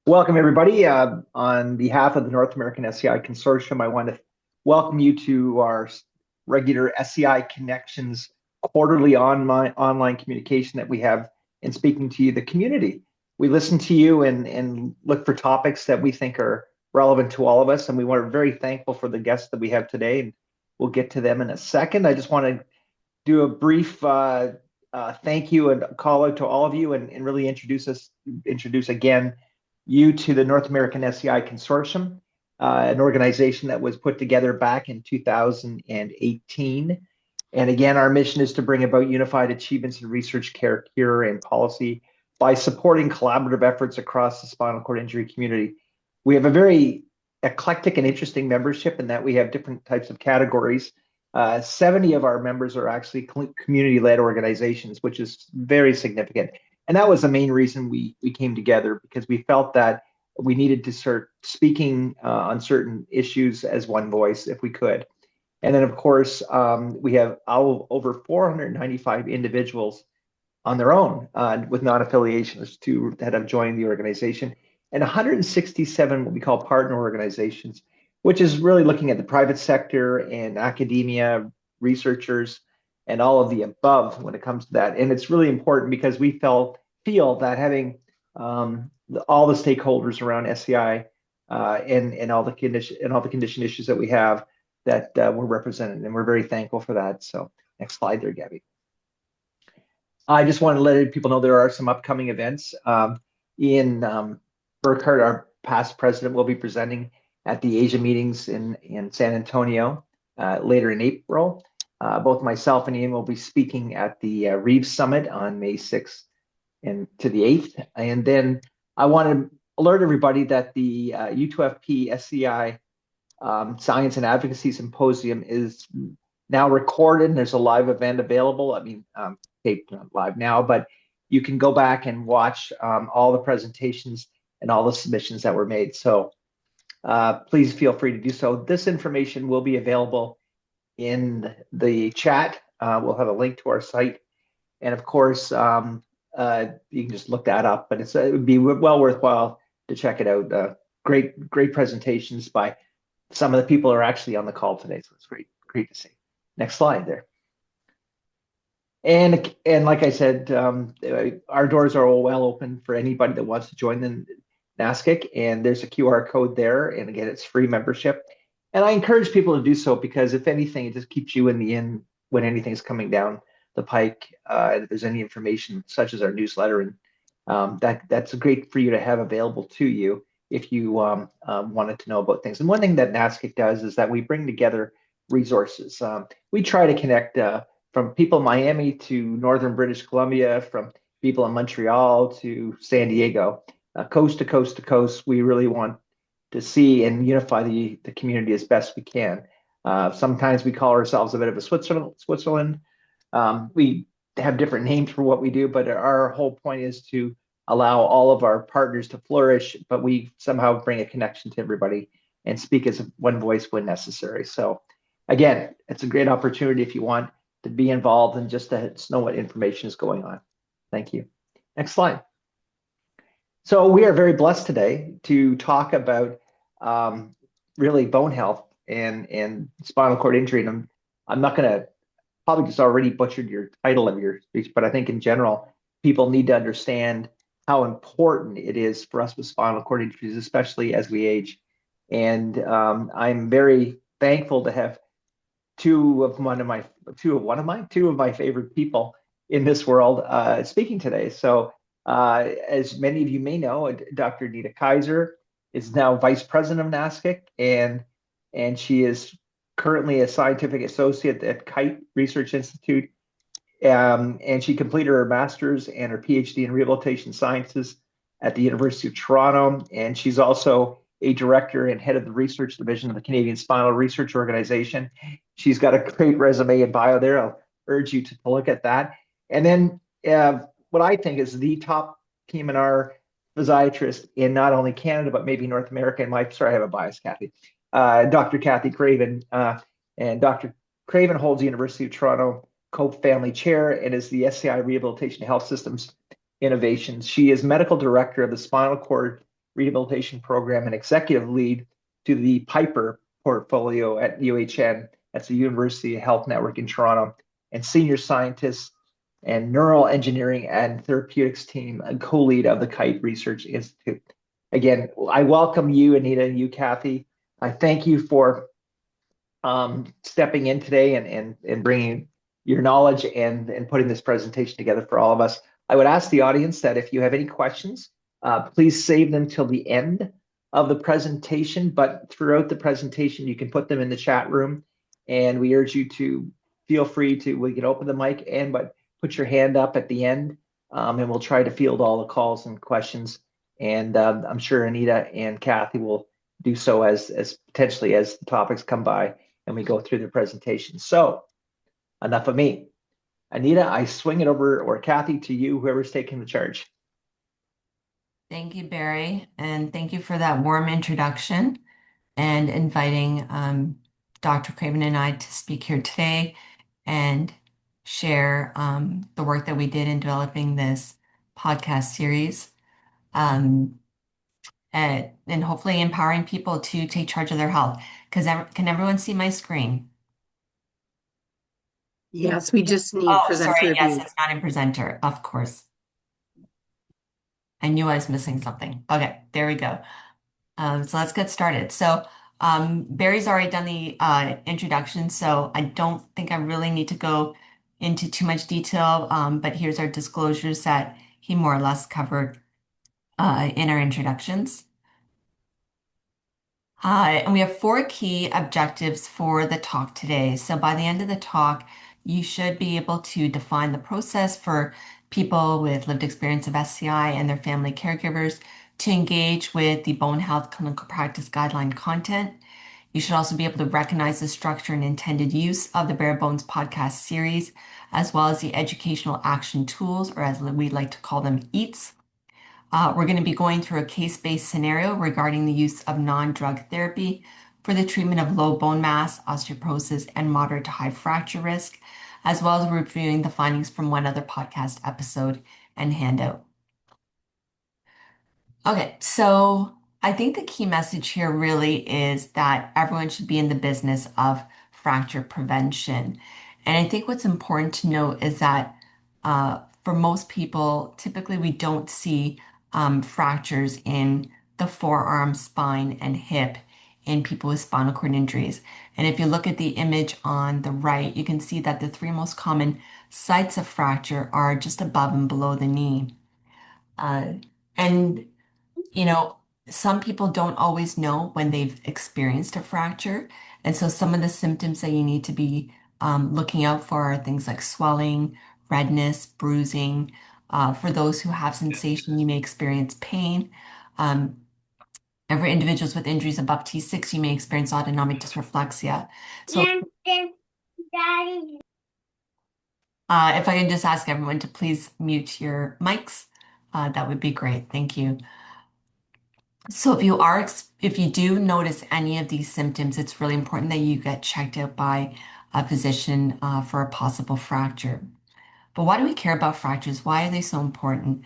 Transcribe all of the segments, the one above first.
Welcome, everybody. On behalf of the North American SCI Consortium, I want to welcome you to our regular SCI Connections quarterly online communication that we have in speaking to you, the community. We listen to you and look for topics that we think are relevant to all of us, and we are very thankful for the guests that we have today, and we'll get to them in a second. I just want to do a brief thank you and call out to all of you and really introduce again you to the North American SCI Consortium, an organization that was put together back in 2018. And again, our mission is to bring about unified achievements in research, care, cure, and policy by supporting collaborative efforts across the spinal cord injury community. We have a very eclectic and interesting membership in that we have different types of categories. 70 of our members are actually community-led organizations, which is very significant. And that was the main reason we came together, because we felt that we needed to start speaking on certain issues as one voice if we could. And then, of course, we have over 495 individuals on their own with non-affiliations that have joined the organization, and 167 what we call partner organizations, which is really looking at the private sector and academia, researchers, and all of the above when it comes to that. And it's really important because we feel that having all the stakeholders around SCI and all the condition issues that we have, that we're represented, and we're very thankful for that. So next slide there, Gabby. I just want to let people know there are some upcoming events. Ian Burkhardt, our past president, will be presenting at the Asia meetings in San Antonio later in April. Both myself and Ian will be speaking at the Reeves Summit on May 6th and to the 8th. And then I want to alert everybody that the U2FP SCI Science and Advocacy Symposium is now recorded, and there's a live event available. I mean, taped live now, but you can go back and watch all the presentations and all the submissions that were made. So please feel free to do so. This information will be available in the chat. We'll have a link to our site. And of course, you can just look that up, but it would be well worthwhile to check it out. Great presentations by some of the people who are actually on the call today. So it's great to see. Next slide there. And like I said, our doors are all well open for anybody that wants to join the NASCIC, and there's a QR code there. And again, it's free membership. And I encourage people to do so because if anything, it just keeps you in the in when anything's coming down the pike. If there's any information such as our newsletter, and that's great for you to have available to you if you wanted to know about things. And one thing that NASCIC does is that we bring together resources. We try to connect from people in Miami to northern British Columbia, from people in Montreal to San Diego, coast to coast to coast. We really want to see and unify the community as best we can. Sometimes we call ourselves a bit of a Switzerland. We have different names for what we do, but our whole point is to allow all of our partners to flourish, but we somehow bring a connection to everybody and speak as one voice when necessary. So again, it's a great opportunity if you want to be involved and just to know what information is going on. Thank you. Next slide. So we are very blessed today to talk about really bone health and spinal cord injury. And I'm not going to probably just already butchered your title of your speech, but I think in general, people need to understand how important it is for us with spinal cord injuries, especially as we age. And I'm very thankful to have two of my favorite people in this world speaking today. So as many of you may know, Dr. Anita Kaiser is now Vice President of NASCIC, and she is currently a scientific associate at Kite Research Institute. And she completed her master's and her PhD in rehabilitation sciences at the University of Toronto. And she's also a director and head of the research division of the Canadian Spinal Research Organization. She's got a great resume and bio there. I'll urge you to look at that. And then what I think is the top PM&R physiatrist in not only Canada, but maybe North America. And sorry, I have a bias, Cathy. Dr. Cathy Craven. And Dr. Craven holds the University of Toronto Cope Family Chair and is the SCI Rehabilitation Health Systems Innovations. She is medical director of the Spinal Cord Rehabilitation Program and executive lead to the Piper portfolio at UHN. That's the University Health Network in Toronto, and senior scientist and neural engineering and therapeutics team and co-lead of the KITE Research Institute. Again, I welcome you, Anita, and you, Cathy. I thank you for stepping in today and bringing your knowledge and putting this presentation together for all of us. I would ask the audience that if you have any questions, please save them till the end of the presentation, but throughout the presentation, you can put them in the chat room, and we urge you to feel free to, we can open the mic but put your hand up at the end, and we'll try to field all the calls and questions. And I'm sure Anita and Cathy will do so as potentially as the topics come by and we go through the presentation. So enough of me. Anita, I swing it over, or Cathy, to you, whoever's taking the charge. Thank you, Barry, and thank you for that warm introduction and inviting Dr. Craven and I to speak here today and share the work that we did in developing this podcast series, and hopefully empowering people to take charge of their health. Can everyone see my screen? Yes, we just need Oh, presenter sorry, yes, view. it's not in presenter, of course. I knew I was missing something. Okay, there we go. So let's get started. So Barry's already done the introduction, so I don't think I really need to go into too much detail, but here's our disclosures that he more or less covered in our introductions. And we have 4 key objectives for the talk today. So by the end of the talk, you should be able to define the process for people with lived experience of SCI and their family caregivers to engage with the bone health clinical practice guideline content. You should also be able to recognize the structure and intended use of the Bare Bones podcast series, as well as the educational action tools, or as we like to call them, EATs. We're going to be going through a case-based scenario regarding the use of non-drug therapy for the treatment of low bone mass, osteoporosis, and moderate to high fracture risk, as well as reviewing the findings from one other podcast episode and handout. Okay, so I think the key message here really is that everyone should be in the business of fracture prevention. And I think what's important to note is that for most people, typically we don't see fractures in the forearm, spine, and hip in people with spinal cord injuries. And if you look at the image on the right, you can see that the 3 most common sites of fracture are just above and below the knee. And you know, some people don't always know when they've experienced a fracture. And so some of the symptoms that you need to be looking out for are things like swelling, redness, bruising. For those who have sensation, you may experience pain. Um, and for individuals with injuries above T6, you may experience autonomic dysreflexia. So if I can just ask everyone to please mute your mics, that would be great. Thank you. So if you do notice any of these symptoms, it's really important that you get checked out by a physician for a possible fracture. But why do we care about fractures? Why are they so important?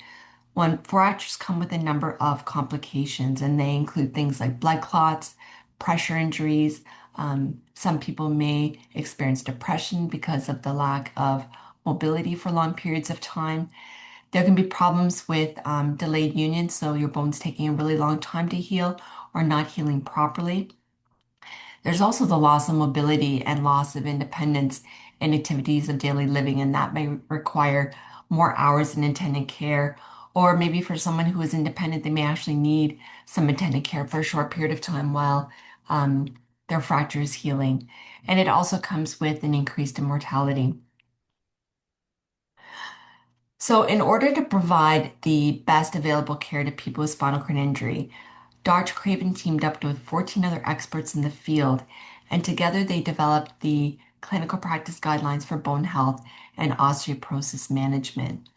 One, fractures come with a number of complications, and they include things like blood clots, pressure injuries. Some people may experience depression because of the lack of mobility for long periods of time. There can be problems with delayed union, so your bone's taking a really long time to heal or not healing properly. There's also the loss of mobility and loss of independence in activities of daily living, and that may require more hours in attendant care. Or maybe for someone who is independent, they may actually need some attendant care for a short period of time while their fracture is healing. And it also comes with an increased in mortality. So in order to provide the best available care to people with spinal cord injury, Dr. Craven teamed up with 14 other experts in the field, and together they developed the clinical practice guidelines for bone health and osteoporosis management.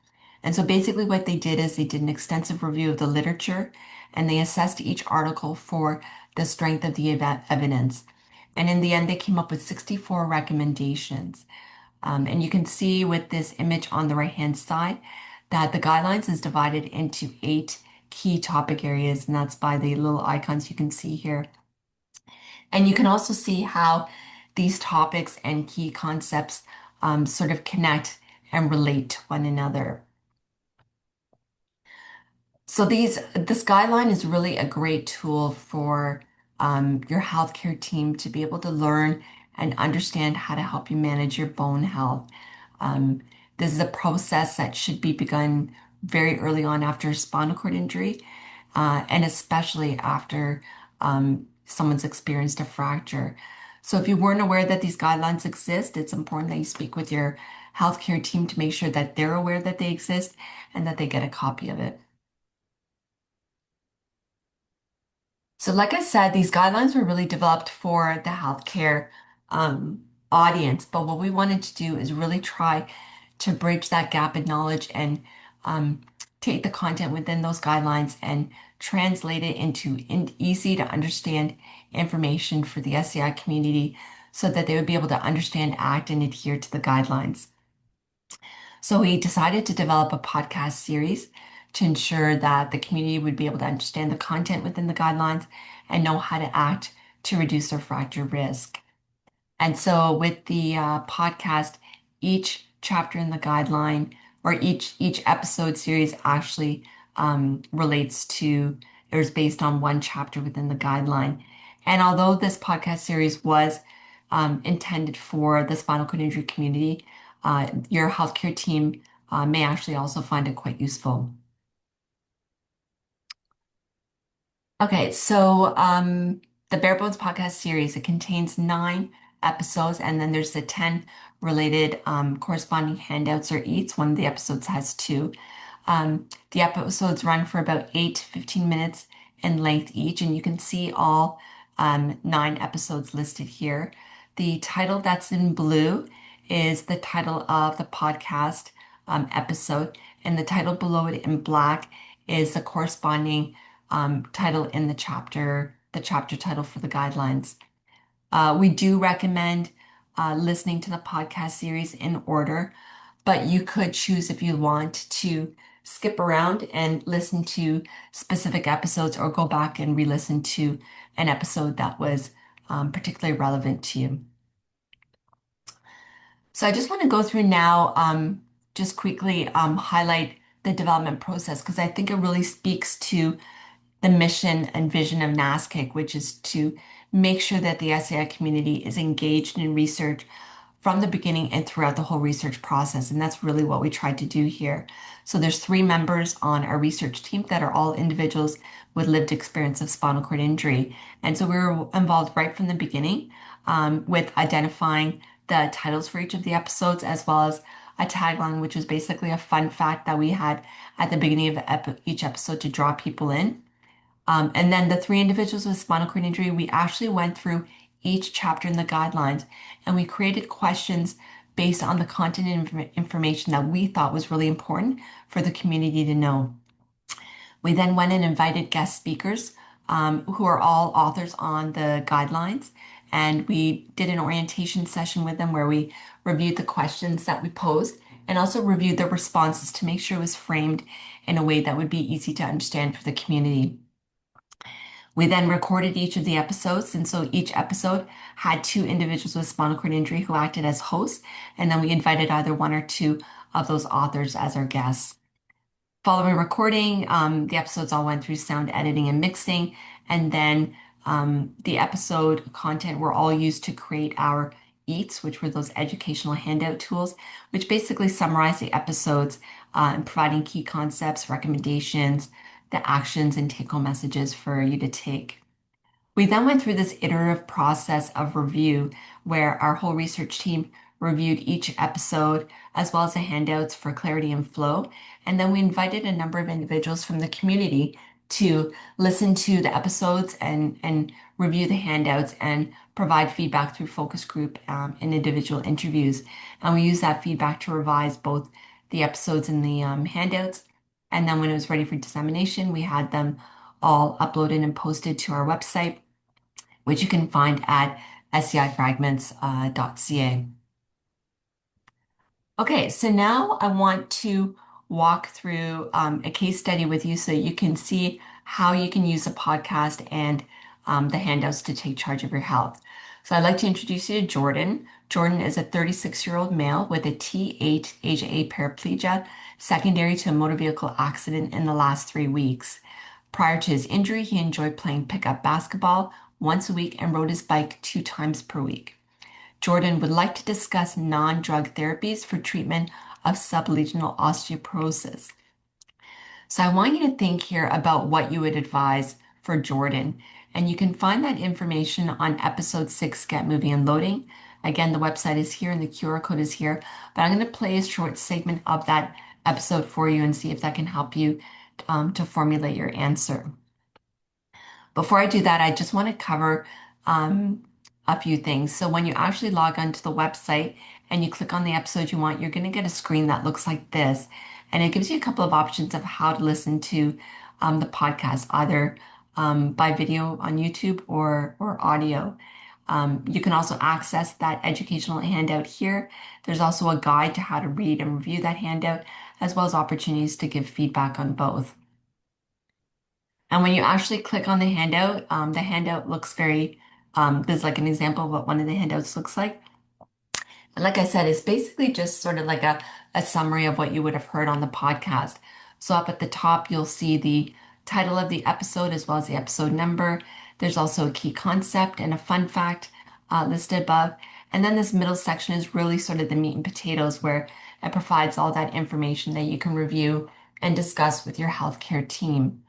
And so basically what they did is they did an extensive review of the literature, and they assessed each article for the strength of the evidence. And in the end, they came up with 64 recommendations. And you can see with this image on the right-hand side that the guidelines is divided into 8 key topic areas, and that's by the little icons you can see here. And you can also see how these topics and key concepts sort of connect and relate to one another. So this guideline is really a great tool for your healthcare team to be able to learn and understand how to help you manage your bone health. Um, this is a process that should be begun very early on after spinal cord injury, and especially after someone's experienced a fracture. So if you weren't aware that these guidelines exist, it's important that you speak with your healthcare team to make sure that they're aware that they exist and that they get a copy of it. So, like I said, these guidelines were really developed for the healthcare audience. But what we wanted to do is really try to bridge that gap in knowledge and um, take the content within those guidelines and translate it into easy to understand information for the SCI community so that they would be able to understand, act, and adhere to the guidelines. So we decided to develop a podcast series to ensure that the community would be able to understand the content within the guidelines and know how to act to reduce their fracture risk. And so with the podcast, each chapter in the guideline or each episode series actually relates to or is based on one chapter within the guideline. And although this podcast series was intended for the spinal cord injury community, your healthcare team may actually also find it quite useful. Okay, so the Bare Bones podcast series, it contains 9 episodes, and then there's the 10 related corresponding handouts or eats. One of the episodes has two. The episodes run for about 8 to 15 minutes in length each, and you can see all 9 episodes listed here. The title that's in blue is the title of the podcast episode, and the title below it in black is the corresponding title in the chapter title for the guidelines. We do recommend listening to the podcast series in order, but you could choose if you want to skip around and listen to specific episodes or go back and re-listen to an episode that was particularly relevant to you. So I just want to go through now, just quickly highlight the development process because I think it really speaks to the mission and vision of NASCIC, which is to make sure that the SCI community is engaged in research from the beginning and throughout the whole research process. And that's really what we tried to do here. So there's 3 members on our research team that are all individuals with lived experience of spinal cord injury. And so we were involved right from the beginning with identifying the titles for each of the episodes, as well as a tagline, which was basically a fun fact that we had at the beginning of each episode to draw people in. And then the 3 individuals with spinal cord injury, we actually went through each chapter in the guidelines and we created questions based on the content and information that we thought was really important for the community to know. We then went and invited guest speakers who are all authors on the guidelines. And we did an orientation session with them where we reviewed the questions that we posed and also reviewed the responses to make sure it was framed in a way that would be easy to understand for the community. We then recorded each of the episodes, and so each episode had 2 individuals with spinal cord injury who acted as hosts, and then we invited either 1 or 2 of those authors as our guests. Following recording, the episodes all went through sound editing and mixing, and then the episode content were all used to create our EATs, which were those educational handout tools, which basically summarize the episodes and providing key concepts, recommendations, the actions, and take-home messages for you to take. We then went through this iterative process of review where our whole research team reviewed each episode as well as the handouts for clarity and flow. And then we invited a number of individuals from the community to listen to the episodes and review the handouts and provide feedback through focus group and individual interviews. And we used that feedback to revise both the episodes and the handouts. And then when it was ready for dissemination, we had them all uploaded and posted to our website, which you can find at scifragments.ca. Okay, so now I want to walk through a case study with you so you can see how you can use the podcast and the handouts to take charge of your health. So I'd like to introduce you to Jordan. Jordan is a 36-year-old male with a T8 AGA paraplegia secondary to a motor vehicle accident in the last 3 weeks. Prior to his injury, he enjoyed playing pickup basketball once a week and rode his bike 2 times per week. Jordan would like to discuss non-drug therapies for treatment of sublegional osteoporosis. So I want you to think here about what you would advise for Jordan. And you can find that information on episode 6, Get Moving and Loading. Again, the website is here and the QR code is here. But I'm going to play a short segment of that episode for you and see if that can help you to formulate your answer. Before I do that, I just want to cover a few things. So when you actually log onto the website and you click on the episode you want, you're going to get a screen that looks like this. And it gives you a couple of options of how to listen to the podcast, either by video on YouTube or audio. You can also access that educational handout here. There's also a guide to how to read and review that handout, as well as opportunities to give feedback on both. And when you actually click on the handout looks very, there's like an example of what one of the handouts looks like. And like I said, it's basically just sort of like a summary of what you would have heard on the podcast. So up at the top, you'll see the title of the episode as well as the episode number. There's also a key concept and a fun fact listed above. And then this middle section is really sort of the meat and potatoes where it provides all that information that you can review and discuss with your healthcare team.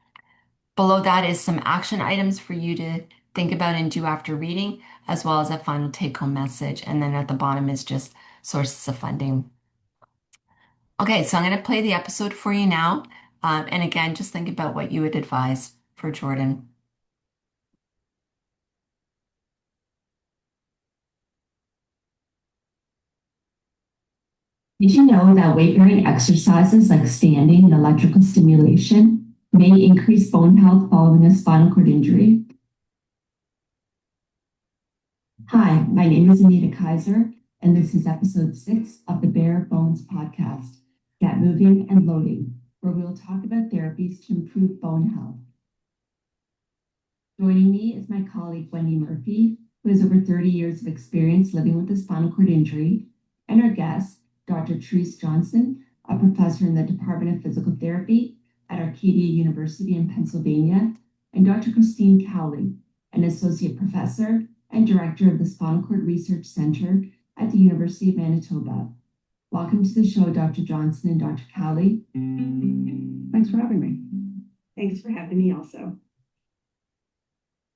Below that is some action items for you to think about and do after reading, as well as a final take-home message. And then at the bottom is just sources of funding. Okay, so I'm going to play the episode for you now. And again, just think about what you would advise for Jordan. Did you know that weight-bearing exercises like standing and electrical stimulation may increase bone health following a spinal cord injury? Hi, my name is Anita Kaiser, and this is episode 6 of the Bare Bones podcast, Get Moving and Loading, where we'll talk about therapies to improve bone health. Joining me is my colleague, Wendy Murphy, who has over 30 years of experience living with a spinal cord injury, and our guest, Dr. Therese Johnson, a professor in the Department of Physical Therapy at Arcadia University in Pennsylvania, and Dr. Christine Cowley, an associate professor and director of the Spinal Cord Research Center at the University of Manitoba. Welcome to the show, Dr. Johnson and Dr. Cowley. Thanks for having me. Thanks for having me also.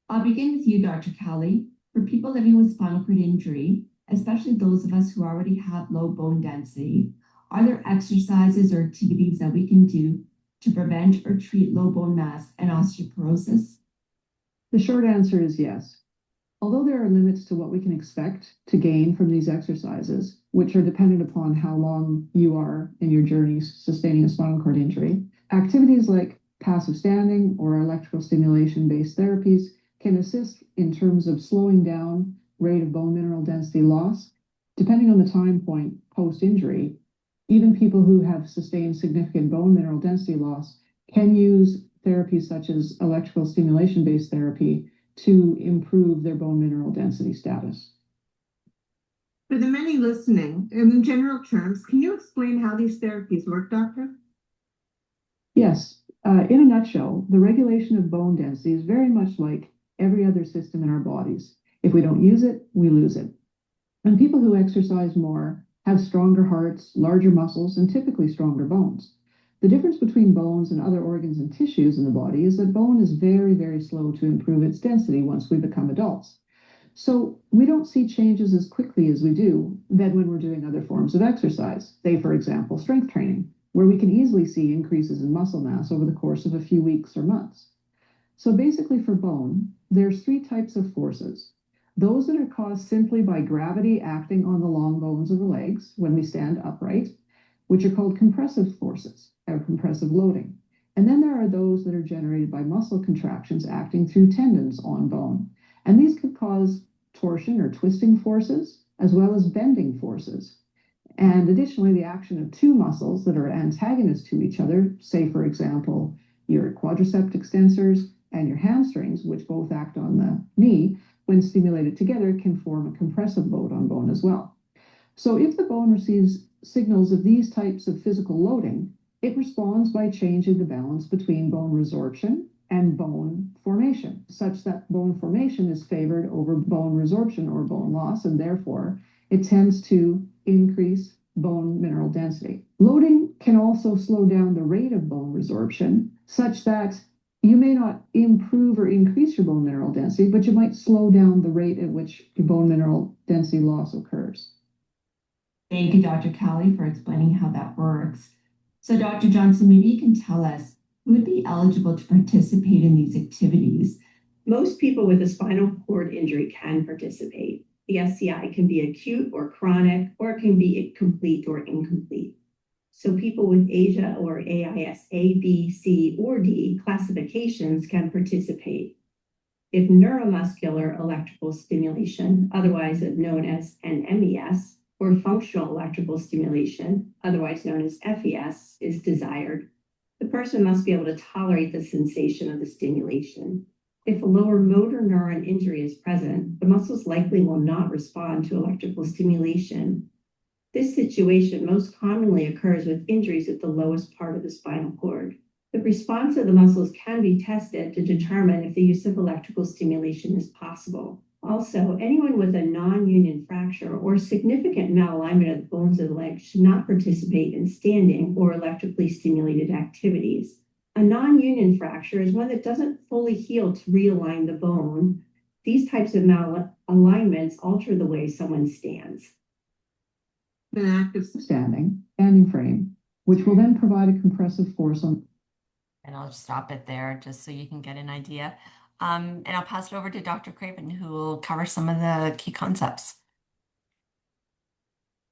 I'll begin with you, Dr. Cowley. For people living with spinal cord injury, especially those of us who already have low bone density, are there exercises or activities that we can do to prevent or treat low bone mass and osteoporosis? The short answer is yes. Although there are limits to what we can expect to gain from these exercises, which are dependent upon how long you are in your journey sustaining a spinal cord injury, activities like passive standing or electrical stimulation-based therapies can assist in terms of slowing down rate of bone mineral density loss. Depending on the time point post-injury, even people who have sustained significant bone mineral density loss can use therapies such as electrical stimulation-based therapy to improve their bone mineral density status. For the many listening, in general terms, can you explain how these therapies work, doctor? Yes, in a nutshell, the regulation of bone density is very much like every other system in our bodies. If we don't use it, we lose it. And people who exercise more have stronger hearts, larger muscles, and typically stronger bones. The difference between bones and other organs and tissues in the body is that bone is very, very slow to improve its density once we become adults. So we don't see changes as quickly as we do than when we're doing other forms of exercise. Say, for example, strength training, where we can easily see increases in muscle mass over the course of a few weeks or months. So basically for bone, there's 3 types of forces. Those that are caused simply by gravity acting on the long bones of the legs when we stand upright, which are called compressive forces or compressive loading. And then there are those that are generated by muscle contractions acting through tendons on bone. And these could cause torsion or twisting forces, as well as bending forces. And additionally, the action of two muscles that are antagonists to each other, say, for example, your quadricep extensors and your hamstrings, which both act on the knee, when stimulated together, can form a compressive load on bone as well. So if the bone receives signals of these types of physical loading, it responds by changing the balance between bone resorption and bone formation, such that bone formation is favored over bone resorption or bone loss, and therefore it tends to increase bone mineral density. Loading can also slow down the rate of bone resorption, such that you may not improve or increase your bone mineral density, but you might slow down the rate at which your bone mineral density loss occurs. Thank you, Dr. Kelly, for explaining how that works. So, Dr. Johnson, maybe you can tell us who would be eligible to participate in these activities. Most people with a spinal cord injury can participate. The SCI can be acute or chronic, or it can be complete or incomplete. So people with ASIA or AIS A, B, C, or D classifications can participate. If neuromuscular electrical stimulation, otherwise known as NMES, or functional electrical stimulation, otherwise known as FES, is desired, the person must be able to tolerate the sensation of the stimulation. If a lower motor neuron injury is present, the muscles likely will not respond to electrical stimulation. This situation most commonly occurs with injuries at the lowest part of the spinal cord. The response of the muscles can be tested to determine if the use of electrical stimulation is possible. Also, anyone with a non-union fracture or significant malalignment of the bones of the leg should not participate in standing or electrically stimulated activities. A non-union fracture is one that doesn't fully heal to realign the bone. These types of malalignments alter the way someone stands. An active standing frame, which will then provide a compressive force on. And I'll just stop it there just so you can get an idea. And I'll pass it over to Dr. Craven, who will cover some of the key concepts.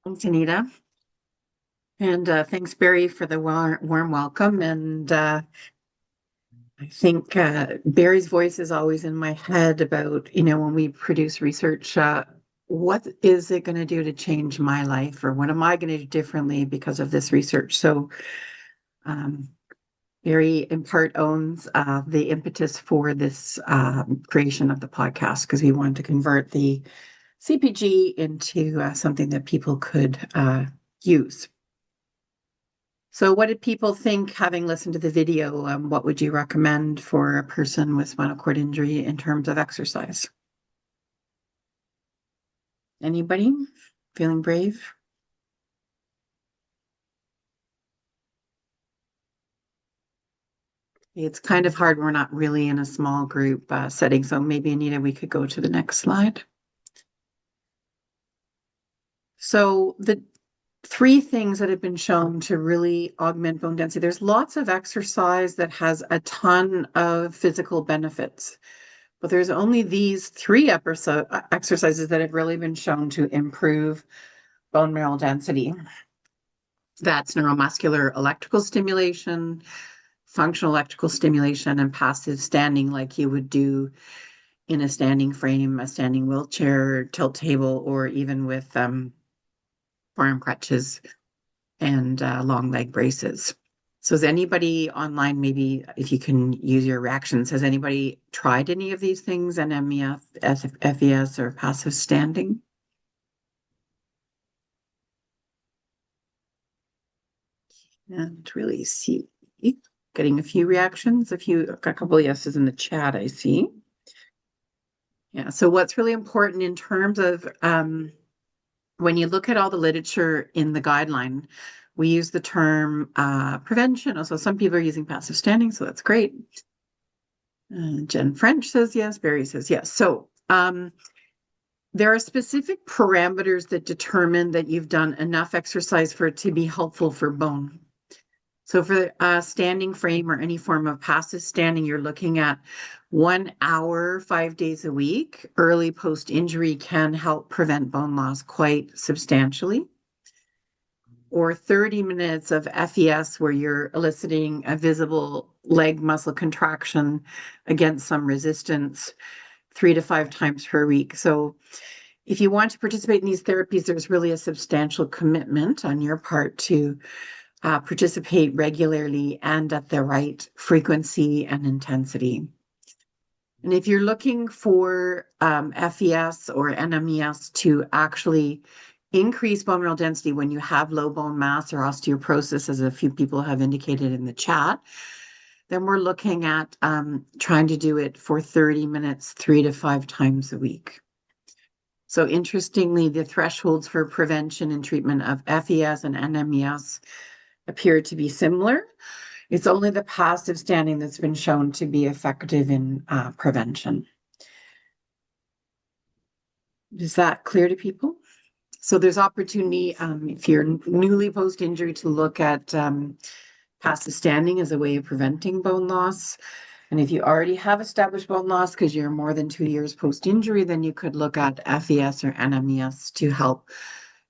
Thanks, Anita. And thanks, Barry, for the warm welcome. And I think Barry's voice is always in my head about, when we produce research, what is it going to do to change my life, or what am I going to do differently because of this research? So Barry in part owns the impetus for this creation of the podcast, because we wanted to convert the CPG into something that people could use. So what did people think, having listened to the video? What would you recommend for a person with spinal cord injury in terms of exercise? Anybody feeling brave? It's kind of hard. We're not really in a small group setting. So maybe, Anita, we could go to the next slide. So the three things that have been shown to really augment bone density. There's lots of exercise that has a ton of physical benefits, but there's only these three exercises that have really been shown to improve bone mineral density. That's neuromuscular electrical stimulation, functional electrical stimulation, and passive standing, like you would do in a standing frame, a standing wheelchair, tilt table, or even with forearm crutches and long leg braces. So has anybody online, maybe if you can use your reactions, has anybody tried any of these things, NMEF, FES, or passive standing? And really see, getting a few reactions, I've got a couple of yeses in the chat, I see. Yeah, so what's really important in terms of when you look at all the literature in the guideline, we use the term prevention. Also, some people are using passive standing, so that's great. Jen French says yes, Barry says yes. So there are specific parameters that determine that you've done enough exercise for it to be helpful for bone. So for a standing frame or any form of passive standing, you're looking at 1 hour, 5 days a week. Early post-injury can help prevent bone loss quite substantially. Or 30 minutes of FES where you're eliciting a visible leg muscle contraction against some resistance 3 to 5 times per week. So If you want to participate in these therapies, there's really a substantial commitment on your part to participate regularly and at the right frequency and intensity. And if you're looking for FES or NMES to actually increase bone mineral density when you have low bone mass or osteoporosis, as a few people have indicated in the chat, then we're looking at trying to do it for 30 minutes, 3 to 5 times a week. So interestingly, the thresholds for prevention and treatment of FES and NMES appear to be similar. It's only the passive standing that's been shown to be effective in prevention. Is that clear to people? So there's opportunity, if you're newly post-injury, to look at passive standing as a way of preventing bone loss. And if you already have established bone loss because you're more than 2 years post-injury, then you could look at FES or NMES to help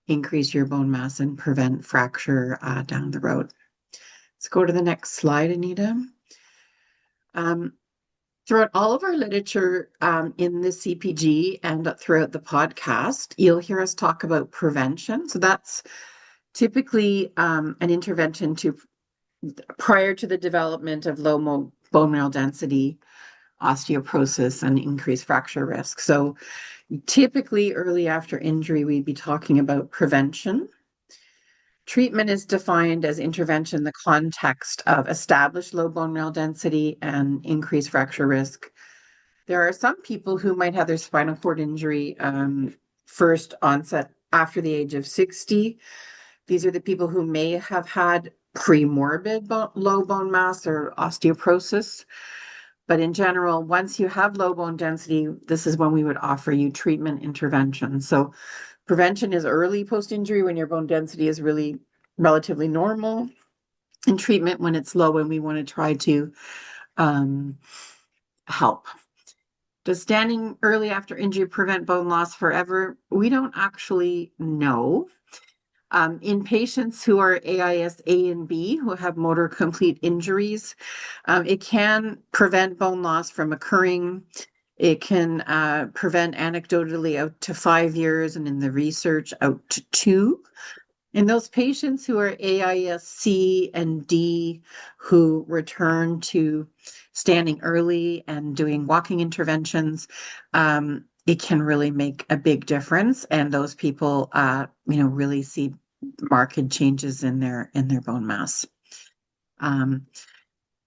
increase your bone mass and prevent fracture down the road. Let's go to the next slide, Anita. Throughout all of our literature in the CPG and throughout the podcast, you'll hear us talk about prevention. So that's typically an intervention prior to the development of low bone mineral density, osteoporosis, and increased fracture risk. So typically early after injury, we'd be talking about prevention. Treatment is defined as intervention in the context of established low bone mineral density and increased fracture risk. There are some people who might have their spinal cord injury first onset after the age of 60. These are the people who may have had pre-morbid low bone mass or osteoporosis. But in general, once you have low bone density, this is when we would offer you treatment intervention. So prevention is early post-injury when your bone density is really relatively normal, and treatment when it's low and we want to try to help. Does standing early after injury prevent bone loss forever? We don't actually know. In patients who are AIS A and B, who have motor complete injuries, it can prevent bone loss from occurring. It can prevent anecdotally out to 5 years, and in the research out to 2. In those patients who are AIS C and D, who return to standing early and doing walking interventions, it can really make a big difference. And those people, really see marked changes in their bone mass.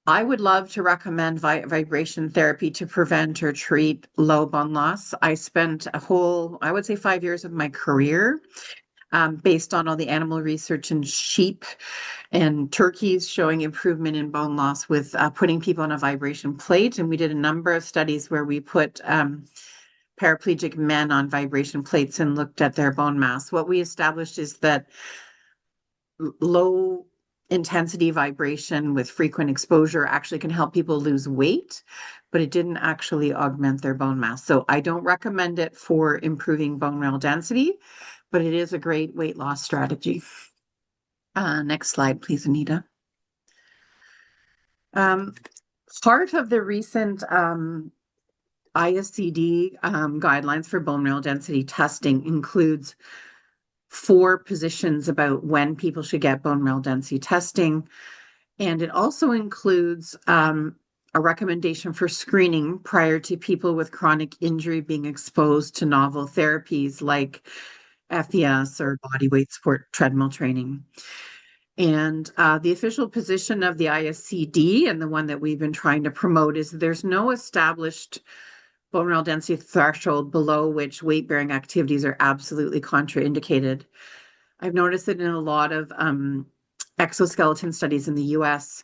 I would love to recommend vibration therapy to prevent or treat low bone loss. I spent I would say 5 years of my career based on all the animal research in sheep and turkeys showing improvement in bone loss with putting people on a vibration plate. And we did a number of studies where we put paraplegic men on vibration plates and looked at their bone mass. What we established is that low intensity vibration with frequent exposure actually can help people lose weight, but it didn't actually augment their bone mass. So I don't recommend it for improving bone mineral density, but it is a great weight loss strategy. Next slide, please, Anita. Part of the recent ISCD guidelines for bone mineral density testing includes 4 positions about when people should get bone mineral density testing. And it also includes a recommendation for screening prior to people with chronic injury being exposed to novel therapies like FES or body weight support treadmill training. And the official position of the ISCD, and the one that we've been trying to promote, is there's no established bone mineral density threshold below which weight-bearing activities are absolutely contraindicated. I've noticed that in a lot of exoskeleton studies in the US,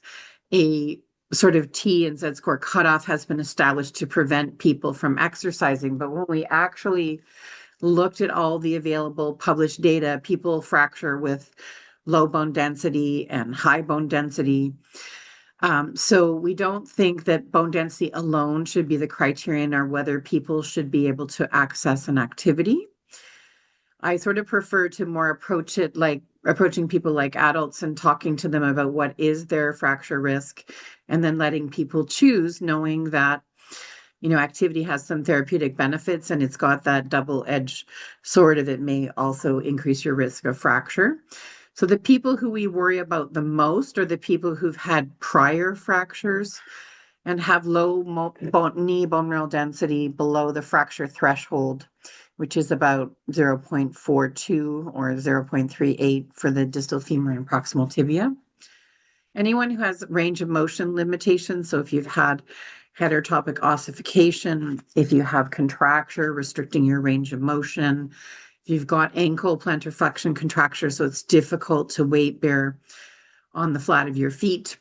a sort of T and Z score cutoff has been established to prevent people from exercising. But when we actually looked at all the available published data, people fracture with low bone density and high bone density. So we don't think that bone density alone should be the criterion or whether people should be able to access an activity. I sort of prefer to more approach it like approaching people like adults and talking to them about what is their fracture risk, and then letting people choose, knowing that activity has some therapeutic benefits and it's got that double-edged sword of it may also increase your risk of fracture. So the people who we worry about the most are the people who've had prior fractures and have low knee bone mineral density below the fracture threshold, which is about 0.42 or 0.38 for the distal femur and proximal tibia. Anyone who has range of motion limitations, so if you've had heterotopic ossification, if you have contracture restricting your range of motion, if you've got ankle plantar flexion contracture, so it's difficult to weight bear on the flat of your feet.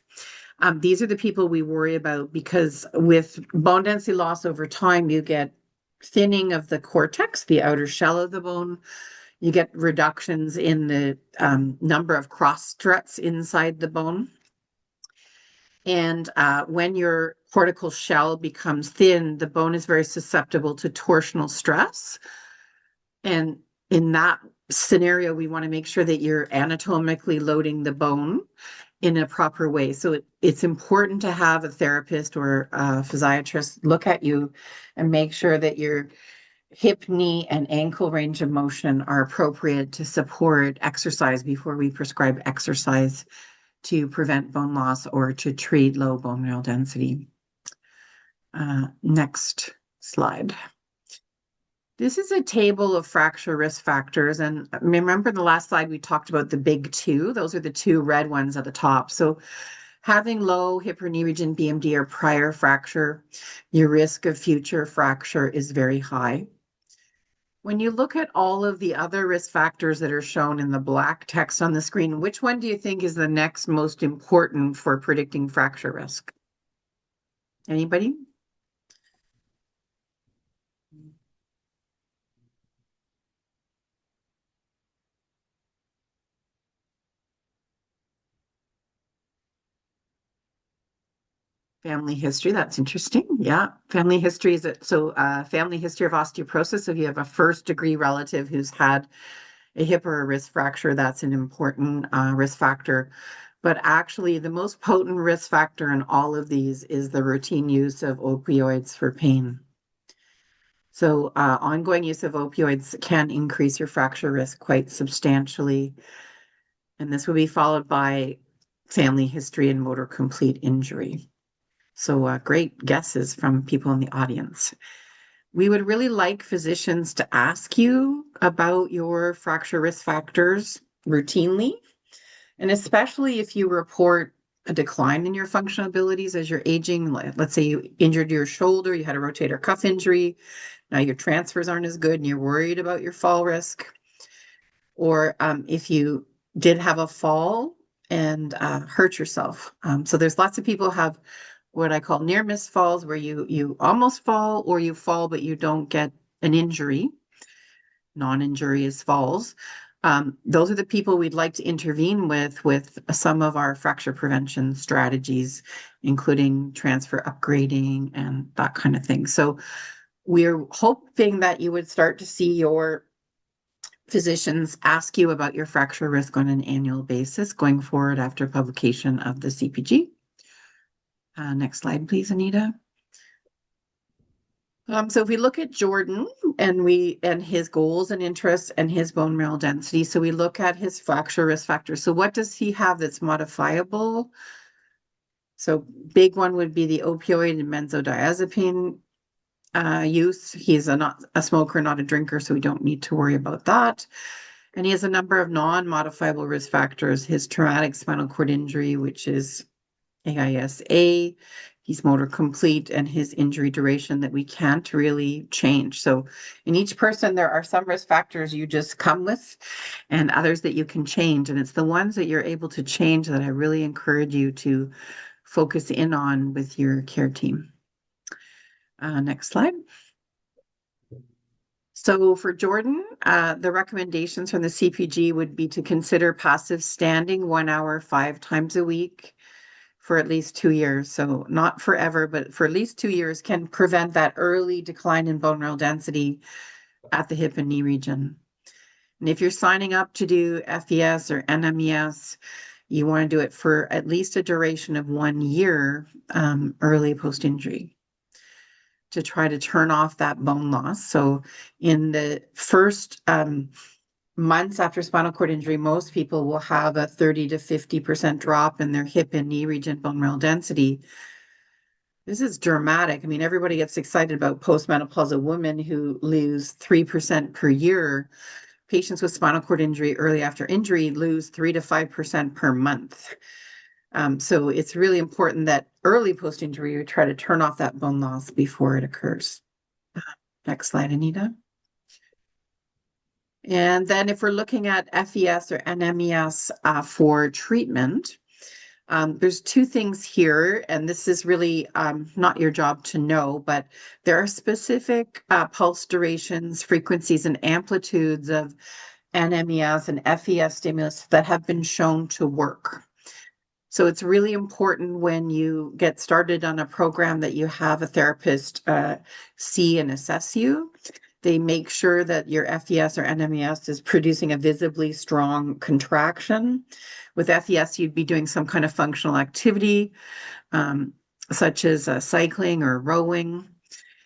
These are the people we worry about because with bone density loss over time, you get thinning of the cortex, the outer shell of the bone. You get reductions in the number of cross struts inside the bone. And when your cortical shell becomes thin, the bone is very susceptible to torsional stress. And in that scenario, we want to make sure that you're anatomically loading the bone in a proper way. So it's important to have a therapist or a physiatrist look at you and make sure that your hip, knee, and ankle range of motion are appropriate to support exercise before we prescribe exercise to prevent bone loss or to treat low bone mineral density. Next slide. This is a table of fracture risk factors. And remember the last slide, we talked about the big two. Those are the two red ones at the top. So having low hip or knee region BMD or prior fracture, your risk of future fracture is very high. When you look at all of the other risk factors that are shown in the black text on the screen, which one do you think is the next most important for predicting fracture risk? Anybody? Family history, that's interesting. Yeah, family history is family history of osteoporosis. If you have a first degree relative who's had a hip or a wrist fracture, that's an important risk factor. But actually, the most potent risk factor in all of these is the routine use of opioids for pain. So ongoing use of opioids can increase your fracture risk quite substantially. And this will be followed by family history and motor complete injury. So great guesses from people in the audience. We would really like physicians to ask you about your fracture risk factors routinely, and especially if you report a decline in your functional abilities as you're aging. Let's say you injured your shoulder, you had a rotator cuff injury, now your transfers aren't as good and you're worried about your fall risk. Or if you did have a fall and hurt yourself. So there's lots of people have what I call near miss falls, where you almost fall or you fall, but you don't get an injury. Non-injurious falls. Those are the people we'd like to intervene with some of our fracture prevention strategies, including transfer upgrading and that kind of thing. So we're hoping that you would start to see your physicians ask you about your fracture risk on an annual basis going forward after publication of the CPG. Next slide, please, Anita. So if we look at Jordan and his goals and interests and his bone mineral density, so we look at his fracture risk factors. So what does he have that's modifiable? So big one would be the opioid and benzodiazepine use. He's not a smoker, not a drinker, so we don't need to worry about that. And he has a number of non-modifiable risk factors. His traumatic spinal cord injury, which is AISA, he's motor complete, and his injury duration that we can't really change. So in each person, there are some risk factors you just come with and others that you can change. And it's the ones that you're able to change that I really encourage you to focus in on with your care team. Next slide. So for Jordan, the recommendations from the CPG would be to consider passive standing 1 hour, 5 times a week for at least 2 years. So not forever, but for at least 2 years can prevent that early decline in bone mineral density at the hip and knee region. And if you're signing up to do FES or NMES, you want to do it for at least a duration of 1 year early post-injury. to try to turn off that bone loss. So in the first months after spinal cord injury, most people will have a 30 to 50% drop in their hip and knee region bone mineral density. This is dramatic. I mean, everybody gets excited about postmenopausal women who lose 3% per year. Patients with spinal cord injury early after injury lose 3 to 5% per month. So it's really important that early post-injury, we try to turn off that bone loss before it occurs. Next slide, Anita. And then if we're looking at FES or NMES for treatment, there's two things here, and this is really not your job to know, but there are specific pulse durations, frequencies, and amplitudes of NMES and FES stimulus that have been shown to work. So it's really important when you get started on a program that you have a therapist see and assess you. They make sure that your FES or NMES is producing a visibly strong contraction. With FES, you'd be doing some kind of functional activity, such as cycling or rowing.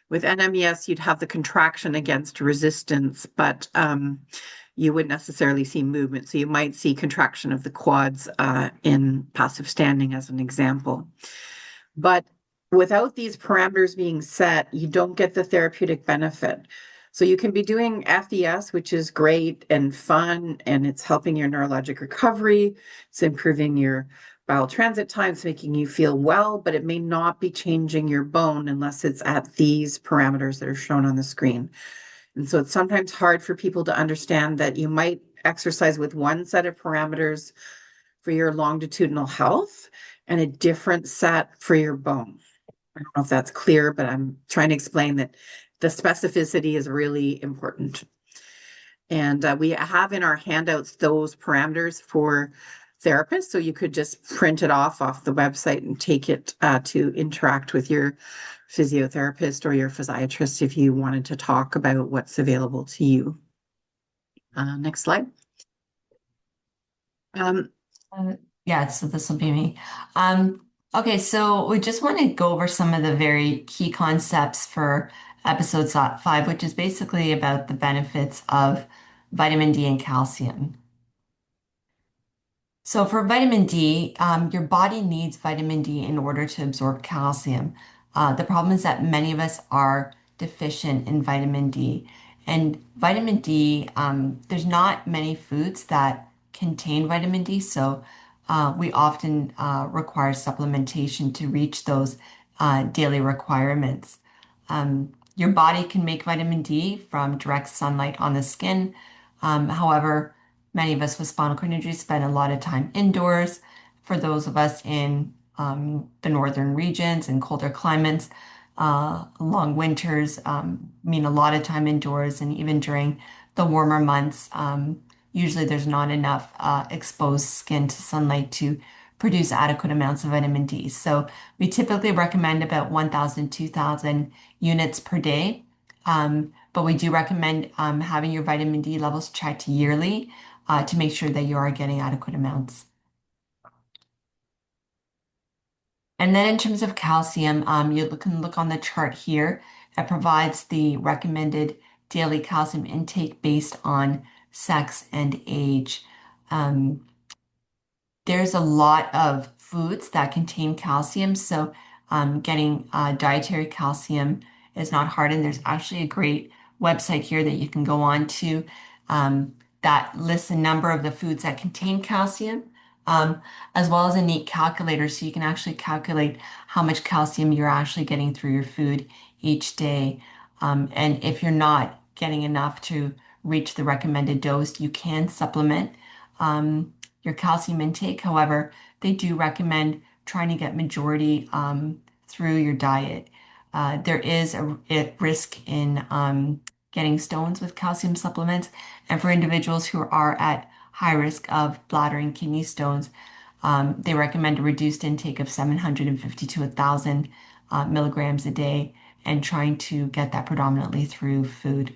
With NMES, you'd have the contraction against resistance, but you wouldn't necessarily see movement. So you might see contraction of the quads in passive standing as an example. But without these parameters being set, you don't get the therapeutic benefit. So you can be doing FES, which is great and fun, and it's helping your neurologic recovery. It's improving your bowel transit times, making you feel well, but it may not be changing your bone unless it's at these parameters that are shown on the screen. And so it's sometimes hard for people to understand that you might exercise with one set of parameters for your longitudinal health and a different set for your bone. I don't know if that's clear, but I'm trying to explain that the specificity is really important. And we have in our handouts those parameters for therapists, so you could just print it off the website and take it to interact with your physiotherapist or your physiatrist if you wanted to talk about what's available to you. Next slide. Yeah, so this will be me. Okay, so we just want to go over some of the very key concepts for episode 5, which is basically about the benefits of vitamin D and calcium. So for vitamin D, your body needs vitamin D in order to absorb calcium. The problem is that many of us are deficient in vitamin D. And vitamin D, there's not many foods that contain vitamin D, so we often require supplementation to reach those daily requirements. Your body can make vitamin D from direct sunlight on the skin. However, many of us with spinal cord injury spend a lot of time indoors. For those of us in the northern regions and colder climates, long winters mean a lot of time indoors, and even during the warmer months, usually there's not enough exposed skin to sunlight to produce adequate amounts of vitamin D. So we typically recommend about 1,000, 2,000 units per day. But we do recommend having your vitamin D levels checked yearly to make sure that you are getting adequate amounts. And then in terms of calcium, you can look on the chart here. It provides the recommended daily calcium intake based on sex and age. There's a lot of foods that contain calcium, so getting dietary calcium is not hard. And there's actually a great website here that you can go on to that lists a number of the foods that contain calcium, as well as a neat calculator, so you can actually calculate how much calcium you're actually getting through your food each day. And if you're not getting enough to reach the recommended dose, you can supplement your calcium intake. However, they do recommend trying to get majority through your diet. There is a risk in getting stones with calcium supplements, and for individuals who are at high risk of bladder and kidney stones, they recommend a reduced intake of 750 to 1,000 milligrams a day, and trying to get that predominantly through food.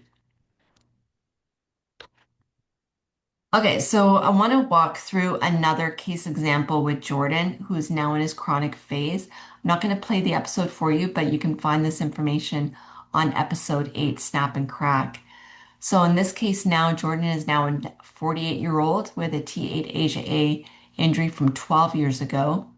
Okay, so I want to walk through another case example with Jordan, who is now in his chronic phase. I'm not going to play the episode for you, but you can find this information on episode 8, Snap and Crack. So in this case now, Jordan is now a 48-year-old with a T8 Asia A injury from 12 years ago.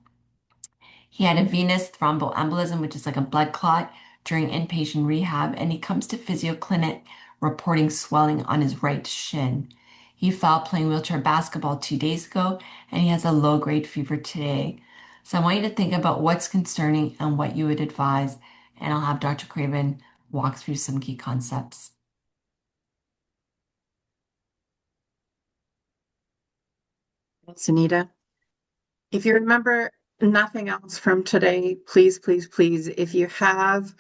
He had a venous thromboembolism, which is like a blood clot, during inpatient rehab, and he comes to physio clinic reporting swelling on his right shin. He fell playing wheelchair basketball 2 days ago, and he has a low-grade fever today. So I want you to think about what's concerning and what you would advise, and I'll have Dr. Craven walk through some key concepts. Thanks, Anita. If you remember nothing else from today, please, please, please, if you have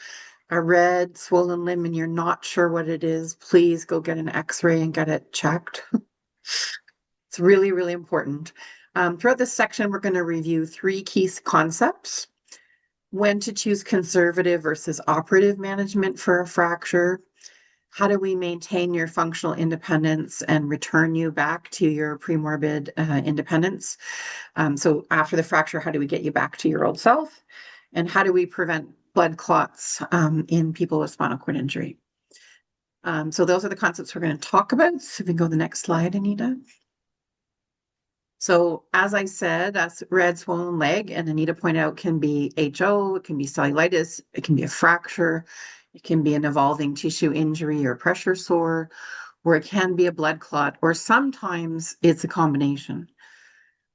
a red swollen limb and you're not sure what it is, please go get an x-ray and get it checked. It's really, really important. Throughout this section, we're going to review 3 key concepts: when to choose conservative versus operative management for a fracture, how do we maintain your functional independence and return you back to your premorbid independence? So after the fracture, how do we get you back to your old self? And how do we prevent blood clots in people with spinal cord injury? So those are the concepts we're going to talk about. So if we can go to the next slide, Anita. So as I said, a red swollen leg, and Anita pointed out, can be HO, it can be cellulitis, it can be a fracture, it can be an evolving tissue injury or pressure sore, or it can be a blood clot, or sometimes it's a combination.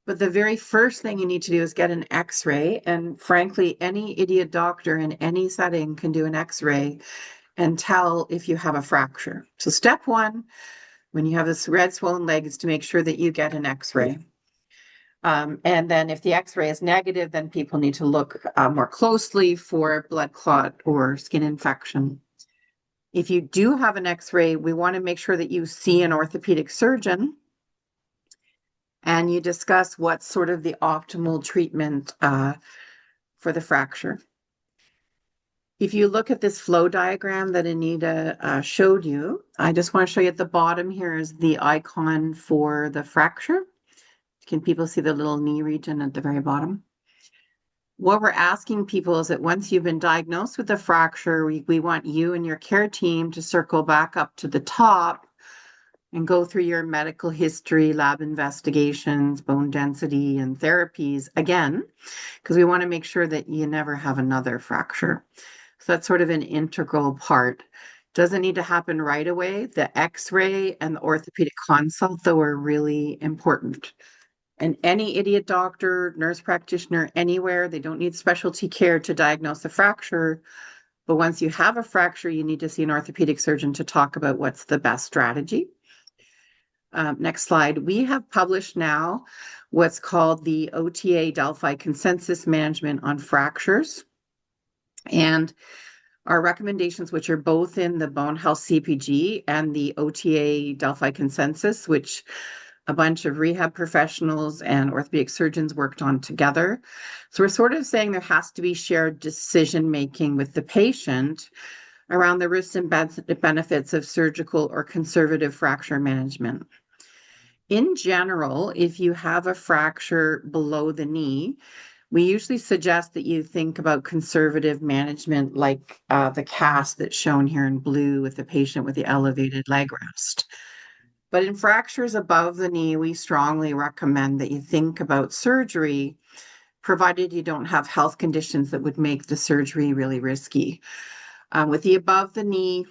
But the very first thing you need to do is get an x-ray. And frankly, any idiot doctor in any setting can do an x-ray and tell if you have a fracture. So step 1, when you have this red swollen leg, is to make sure that you get an x-ray. And then if the x-ray is negative, then people need to look more closely for blood clot or skin infection. If you do have an x-ray, we want to make sure that you see an orthopedic surgeon and you discuss what's sort of the optimal treatment for the fracture. If you look at this flow diagram that Anita showed you, I just want to show you at the bottom here is the icon for the fracture. Can people see the little knee region at the very bottom? What we're asking people is that once you've been diagnosed with a fracture, we want you and your care team to circle back up to the top and go through your medical history, lab investigations, bone density, and therapies again, because we want to make sure that you never have another fracture. So that's sort of an integral part. Doesn't need to happen right away. The x-ray and the orthopedic consult, though, are really important. And any idiot doctor, nurse practitioner, anywhere, they don't need specialty care to diagnose a fracture. But once you have a fracture, you need to see an orthopedic surgeon to talk about what's the best strategy. Next slide. We have published now what's called the OTA Delphi Consensus Management on Fractures. And our recommendations, which are both in the Bone Health CPG and the OTA Delphi Consensus, which a bunch of rehab professionals and orthopedic surgeons worked on together. So we're sort of saying there has to be shared decision-making with the patient around the risks and benefits of surgical or conservative fracture management. In general, if you have a fracture below the knee, we usually suggest that you think about conservative management, like the cast that's shown here in blue with the patient with the elevated leg rest. But in fractures above the knee, we strongly recommend that you think about surgery, provided you don't have health conditions that would make the surgery really risky. With the above the knee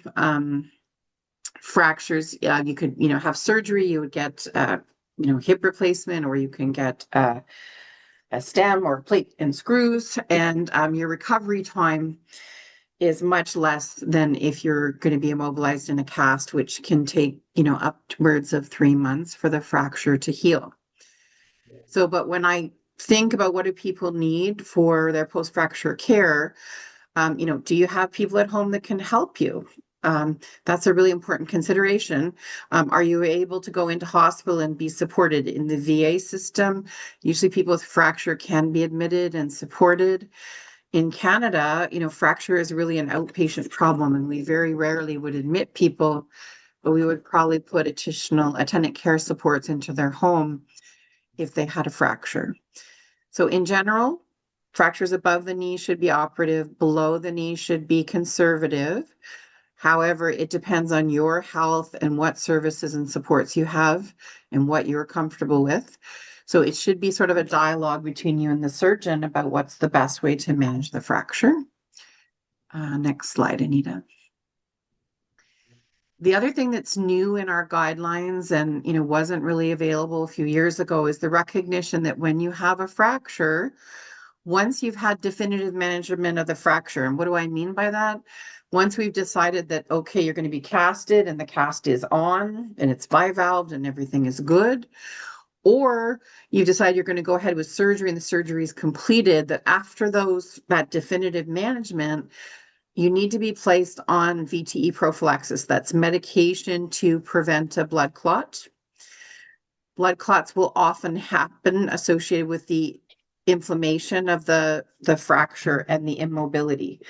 fractures, you could, have surgery. You would get, hip replacement, or you can get a stem or plate and screws, and your recovery time is much less than if you're going to be immobilized in a cast, which can take, upwards of 3 months for the fracture to heal. So, but when I think about what do people need for their post-fracture care, do you have people at home that can help you? That's a really important consideration. Are you able to go into hospital and be supported in the VA system? Usually people with fracture can be admitted and supported. In Canada, fracture is really an outpatient problem, and we very rarely would admit people we would probably put additional attendant care supports into their home if they had a fracture. So in general, fractures above the knee should be operative, below the knee should be conservative. However, it depends on your health and what services and supports you have and what you're comfortable with. So it should be sort of a dialogue between you and the surgeon about what's the best way to manage the fracture. Next slide, Anita. The other thing that's new in our guidelines and, wasn't really available a few years ago is the recognition that when you have a fracture, once you've had definitive management of the fracture, and what do I mean by that? Once we've decided that, okay, you're going to be casted and the cast is on and it's bivalved and everything is good, or you decide you're going to go ahead with surgery and the surgery is completed, that after that definitive management, you need to be placed on VTE prophylaxis. That's medication to prevent a blood clot. Blood clots will often happen associated with the inflammation of the fracture and the immobility.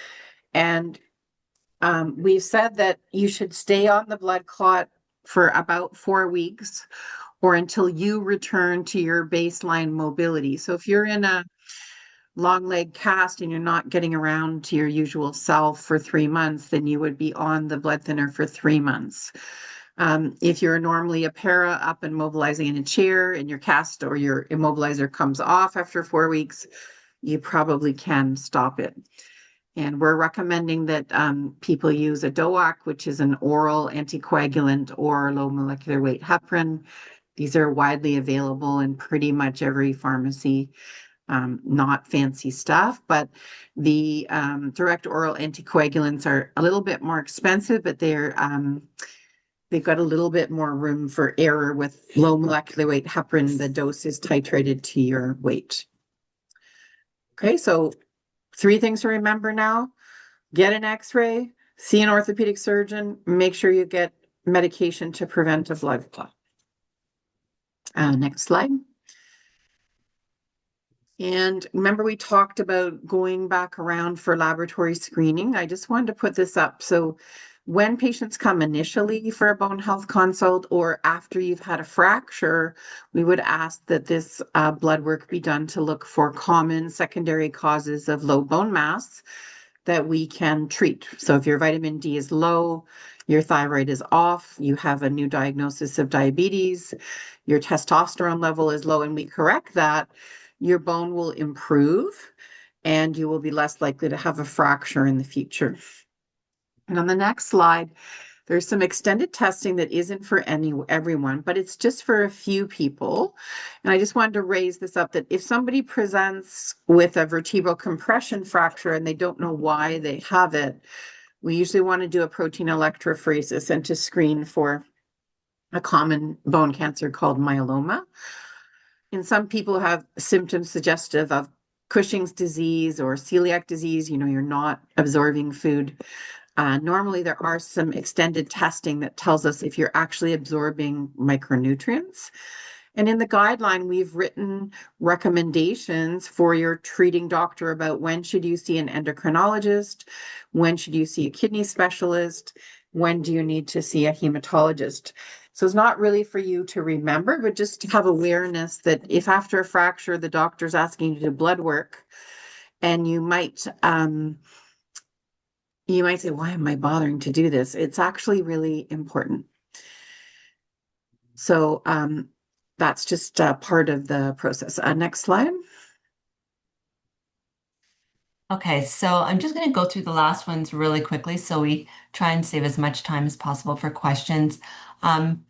And we've said that you should stay on the blood clot for about 4 weeks or until you return to your baseline mobility. So if you're in a long leg cast and you're not getting around to your usual self for 3 months, then you would be on the blood thinner for 3 months. If you're normally a para up and mobilizing in a chair and your cast or your immobilizer comes off after 4 weeks, you probably can stop it. And we're recommending that people use a DOAC, which is an oral anticoagulant, or low molecular weight heparin. These are widely available in pretty much every pharmacy. Not fancy stuff, but the direct oral anticoagulants are a little bit more expensive, but they've got a little bit more room for error. With low molecular weight heparin, the dose is titrated to your weight. Okay, so 3 things to remember now: get an x-ray, see an orthopedic surgeon, make sure you get medication to prevent a blood clot. Next slide. And remember, we talked about going back around for laboratory screening. I just wanted to put this up. So when patients come initially for a bone health consult or after you've had a fracture, we would ask that this blood work be done to look for common secondary causes of low bone mass that we can treat. So if your vitamin D is low, your thyroid is off, you have a new diagnosis of diabetes, your testosterone level is low, and we correct that, your bone will improve and you will be less likely to have a fracture in the future. And on the next slide, there's some extended testing that isn't for everyone, but it's just for a few people. And I just wanted to raise this up, that if somebody presents with a vertebral compression fracture and they don't know why they have it, we usually want to do a protein electrophoresis and to screen for a common bone cancer called myeloma. And some people have symptoms suggestive of Cushing's disease or celiac disease. You're not absorbing food. Normally, there are some extended testing that tells us if you're actually absorbing micronutrients. And in the guideline, we've written recommendations for your treating doctor about when should you see an endocrinologist, when should you see a kidney specialist, when do you need to see a hematologist. So it's not really for you to remember, but just to have awareness that if after a fracture, the doctor's asking you to do blood work, and you might say, why am I bothering to do this? It's actually really important. So that's just part of the process. Next slide. Okay, so I'm just going to go through the last ones really quickly so we try and save as much time as possible for questions.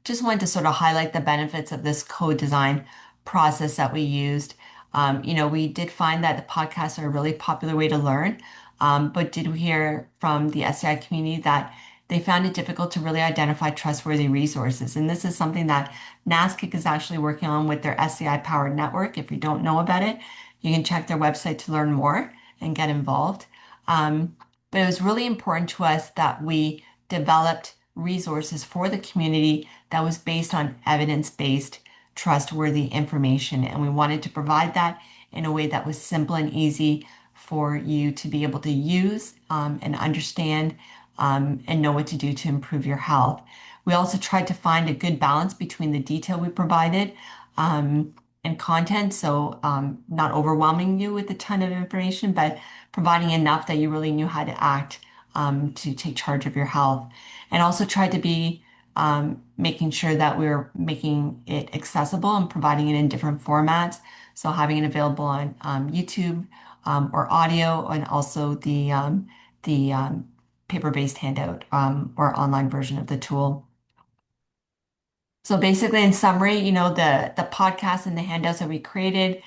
Just wanted to sort of highlight the benefits of this co-design process that we used. We did find that the podcasts are a really popular way to learn, but did we hear from the SCI community that they found it difficult to really identify trustworthy resources? And this is something that NASCIC is actually working on with their SCI Powered Network. If you don't know about it, you can check their website to learn more and get involved. But it was really important to us that we developed resources for the community that was based on evidence-based, trustworthy information. And we wanted to provide that in a way that was simple and easy for you to be able to use and understand and know what to do to improve your health. We also tried to find a good balance between the detail we provided and content, so not overwhelming you with a ton of information, but providing enough that you really knew how to act to take charge of your health. And also tried to be making sure that we're making it accessible and providing it in different formats. So having it available on YouTube or audio, and also the paper-based handout or online version of the tool. So basically, in summary, the podcasts and the handouts that we created,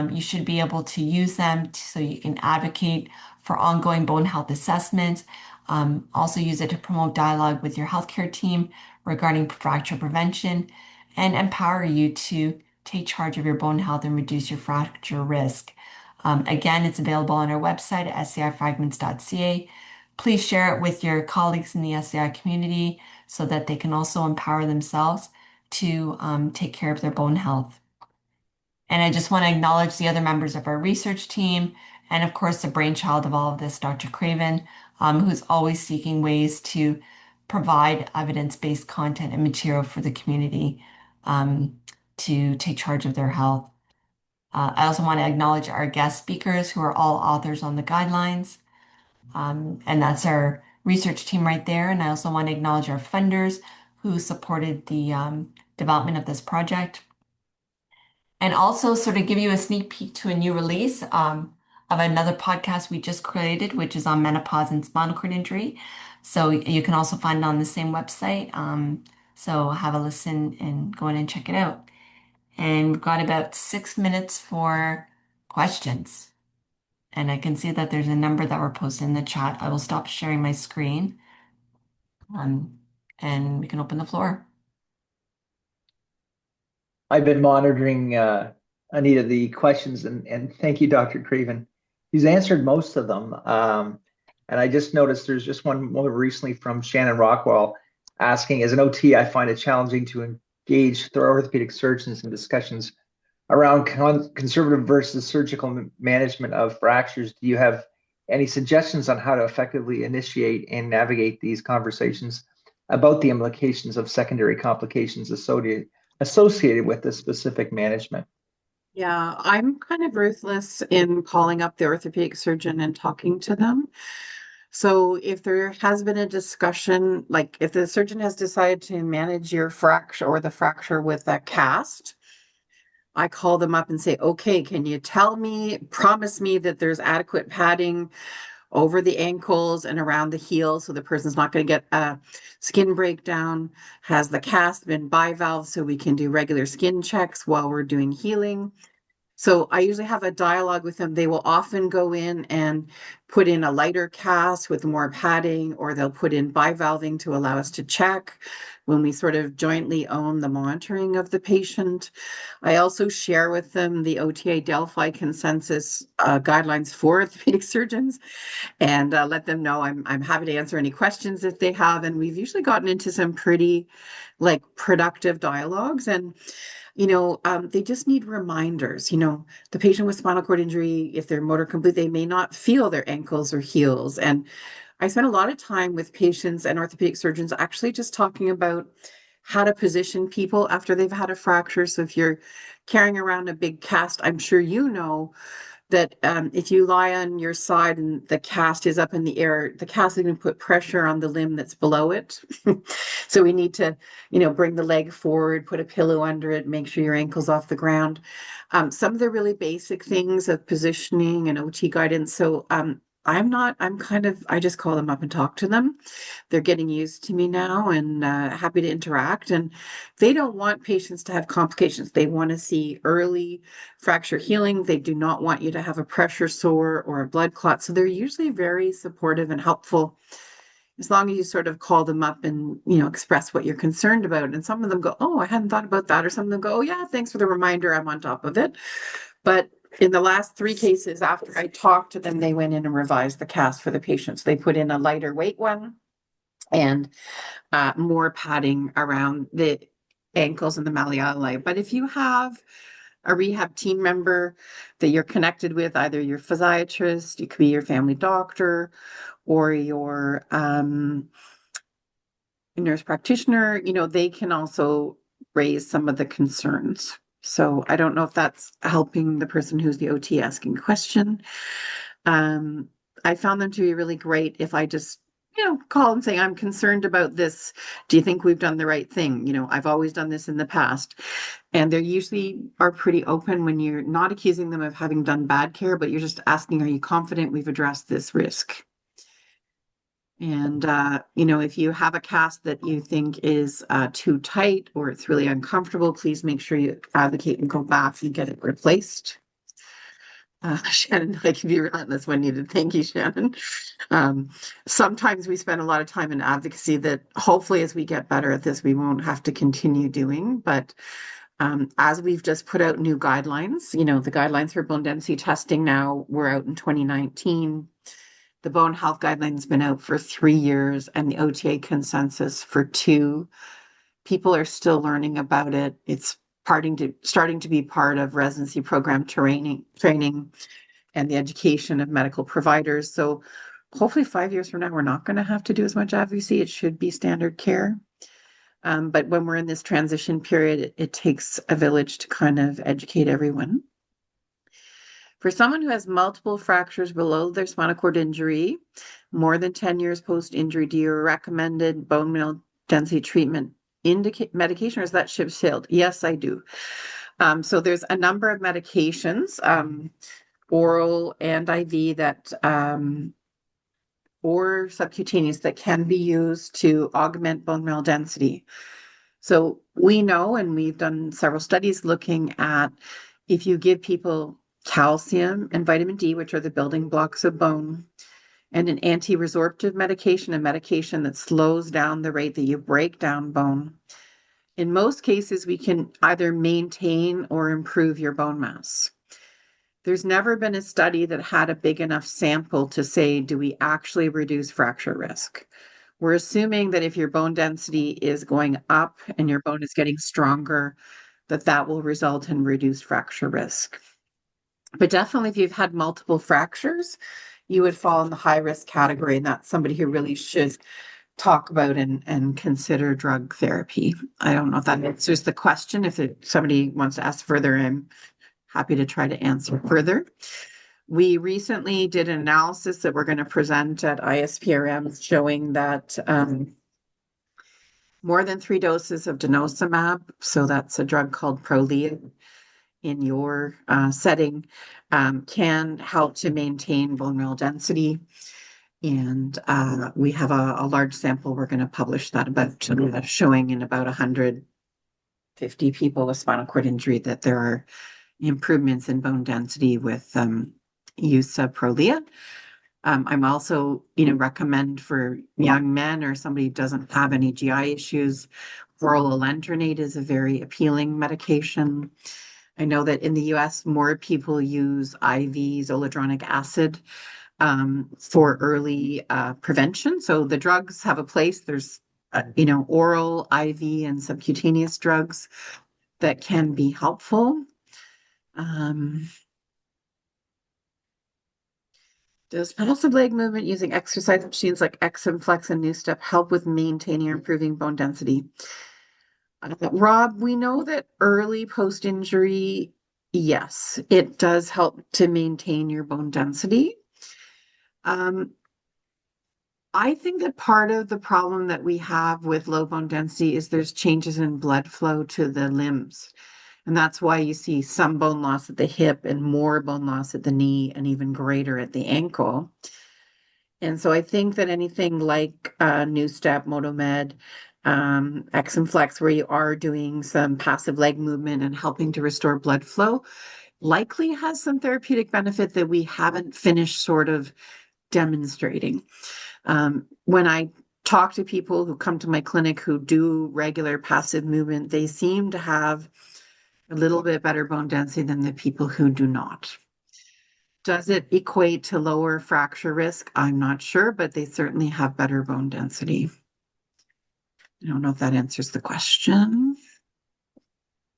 you should be able to use them so you can advocate for ongoing bone health assessments. Also use it to promote dialogue with your healthcare team regarding fracture prevention and empower you to take charge of your bone health and reduce your fracture risk. Again, it's available on our website at scifragments.ca. Please share it with your colleagues in the SCI community so that they can also empower themselves to take care of their bone health. And I just want to acknowledge the other members of our research team, and of course, the brainchild of all of this, Dr. Craven, who's always seeking ways to provide evidence-based content and material for the community to take charge of their health. I also want to acknowledge our guest speakers who are all authors on the guidelines. And that's our research team right there. And I also want to acknowledge our funders who supported the development of this project. And also sort of give you a sneak peek to a new release of another podcast we just created, which is on menopause and spinal cord injury. So you can also find it on the same website. So have a listen and go in and check it out. And we've got about 6 minutes for questions. And I can see that there's a number that were posted in the chat. I will stop sharing my screen and we can open the floor. I've been monitoring, Anita, the questions, and thank you, Dr. Craven. He's answered most of them. And I just noticed there's just one more recently from Shannon Rockwell asking, as an OT, I find it challenging to engage orthopedic surgeons in discussions around conservative versus surgical management of fractures. Do you have any suggestions on how to effectively initiate and navigate these conversations about the implications of secondary complications associated with this specific management? Yeah, I'm kind of ruthless in calling up the orthopedic surgeon and talking to them. So if there has been a discussion, like if the surgeon has decided to manage your fracture or the fracture with a cast, I call them up and say, okay, can you promise me that there's adequate padding over the ankles and around the heel so the person's not going to get a skin breakdown? Has the cast been bivalve so we can do regular skin checks while we're doing healing? So I usually have a dialogue with them. They will often go in and put in a lighter cast with more padding, or they'll put in bivalving to allow us to check when we sort of jointly own the monitoring of the patient. I also share with them the OTA Delphi consensus guidelines for orthopedic surgeons and let them know I'm happy to answer any questions that they have. And we've usually gotten into some pretty productive dialogues. And they just need reminders. The patient with spinal cord injury, if they're motor complete, they may not feel their ankles or heels. And I spend a lot of time with patients and orthopedic surgeons actually just talking about how to position people after they've had a fracture. So if you're carrying around a big cast, I'm sure you know that if you lie on your side and the cast is up in the air, the cast is going to put pressure on the limb that's below it. So we need to, bring the leg forward, put a pillow under it, make sure your ankle's off the ground. Some of the really basic things of positioning and OT guidance. So I just call them up and talk to them. They're getting used to me now and happy to interact. And they don't want patients to have complications. They want to see early fracture healing. They do not want you to have a pressure sore or a blood clot. So they're usually very supportive and helpful as long as you sort of call them up and, express what you're concerned about. And some of them go, oh, I hadn't thought about that. Or some of them go, oh, yeah, thanks for the reminder. I'm on top of it. But in the last 3 cases, after I talked to them, they went in and revised the cast for the patients. They put in a lighter weight one and more padding around the ankles and the malleoli. But if you have a rehab team member that you're connected with, either your physiatrist, it could be your family doctor, or your nurse practitioner, you know, they can also raise some of the concerns. So I don't know if that's helping the person who's the OT asking a question. I found them to be really great if I just, you know, call and say, I'm concerned about this. Do you think we've done the right thing? You know, I've always done this in the past. And they usually are pretty open when you're not accusing them of having done bad care, but you're just asking, are you confident we've addressed this risk? And, you know, if you have a cast that you think is too tight or it's really uncomfortable, please make sure you advocate and go back and get it replaced. Shannon, I can be relentless when needed. Thank you, Shannon. Sometimes we spend a lot of time in advocacy that hopefully as we get better at this, we won't have to continue doing. But as we've just put out new guidelines, you know, the guidelines for bone density testing now were out in 2019. The bone health guidelines been out for 3 years and the OTA consensus for 2. People are still learning about it. It's starting to be part of residency program training and the education of medical providers. So hopefully 5 years from now, we're not going to have to do as much advocacy. It should be standard care. But when we're in this transition period, it takes a village to kind of educate everyone. For someone who has multiple fractures below their spinal cord injury, more than 10 years post-injury, do you recommended bone mineral density treatment medication, or is that ship sailed? Yes, I do. So there's a number of medications, oral and IV that, or subcutaneous that can be used to augment bone mineral density. So we know, and we've done several studies looking at if you give people calcium and vitamin D, which are the building blocks of bone, and an anti-resorptive medication, a medication that slows down the rate that you break down bone. In most cases, we can either maintain or improve your bone mass. There's never been a study that had a big enough sample to say, do we actually reduce fracture risk? We're assuming that if your bone density is going up and your bone is getting stronger, that will result in reduced fracture risk. But definitely if you've had multiple fractures, you would fall in the high risk category, and that's somebody who really should talk about and consider drug therapy. I don't know if that answers the question. If somebody wants to ask further, I'm happy to try to answer further. We recently did an analysis that we're going to present at ISPRM showing that more than 3 doses of denosumab, so that's a drug called Prolia, in your setting, can help to maintain bone mineral density. And we have a large sample. We're going to publish that about showing in about 150 people with spinal cord injury that there are improvements in bone density with use of Prolia. I'm also, recommend for young men or somebody who doesn't have any GI issues, oral alendronate is a very appealing medication. I know that in the US, more people use IV zoledronic acid for early prevention. So the drugs have a place. There's, oral, IV, and subcutaneous drugs that can be helpful. Does passive leg movement using exercise machines like XM Flex and New Step help with maintaining or improving bone density? Rob, we know that early post-injury, yes, it does help to maintain your bone density. I think that part of the problem that we have with low bone density is there's changes in blood flow to the limbs. And that's why you see some bone loss at the hip and more bone loss at the knee and even greater at the ankle. And so I think that anything like New Step, Motomed, XM Flex, where you are doing some passive leg movement and helping to restore blood flow, likely has some therapeutic benefit that we haven't finished sort of demonstrating. When I talk to people who come to my clinic who do regular passive movement, they seem to have a little bit better bone density than the people who do not. Does it equate to lower fracture risk? I'm not sure, but they certainly have better bone density. I don't know if that answers the question.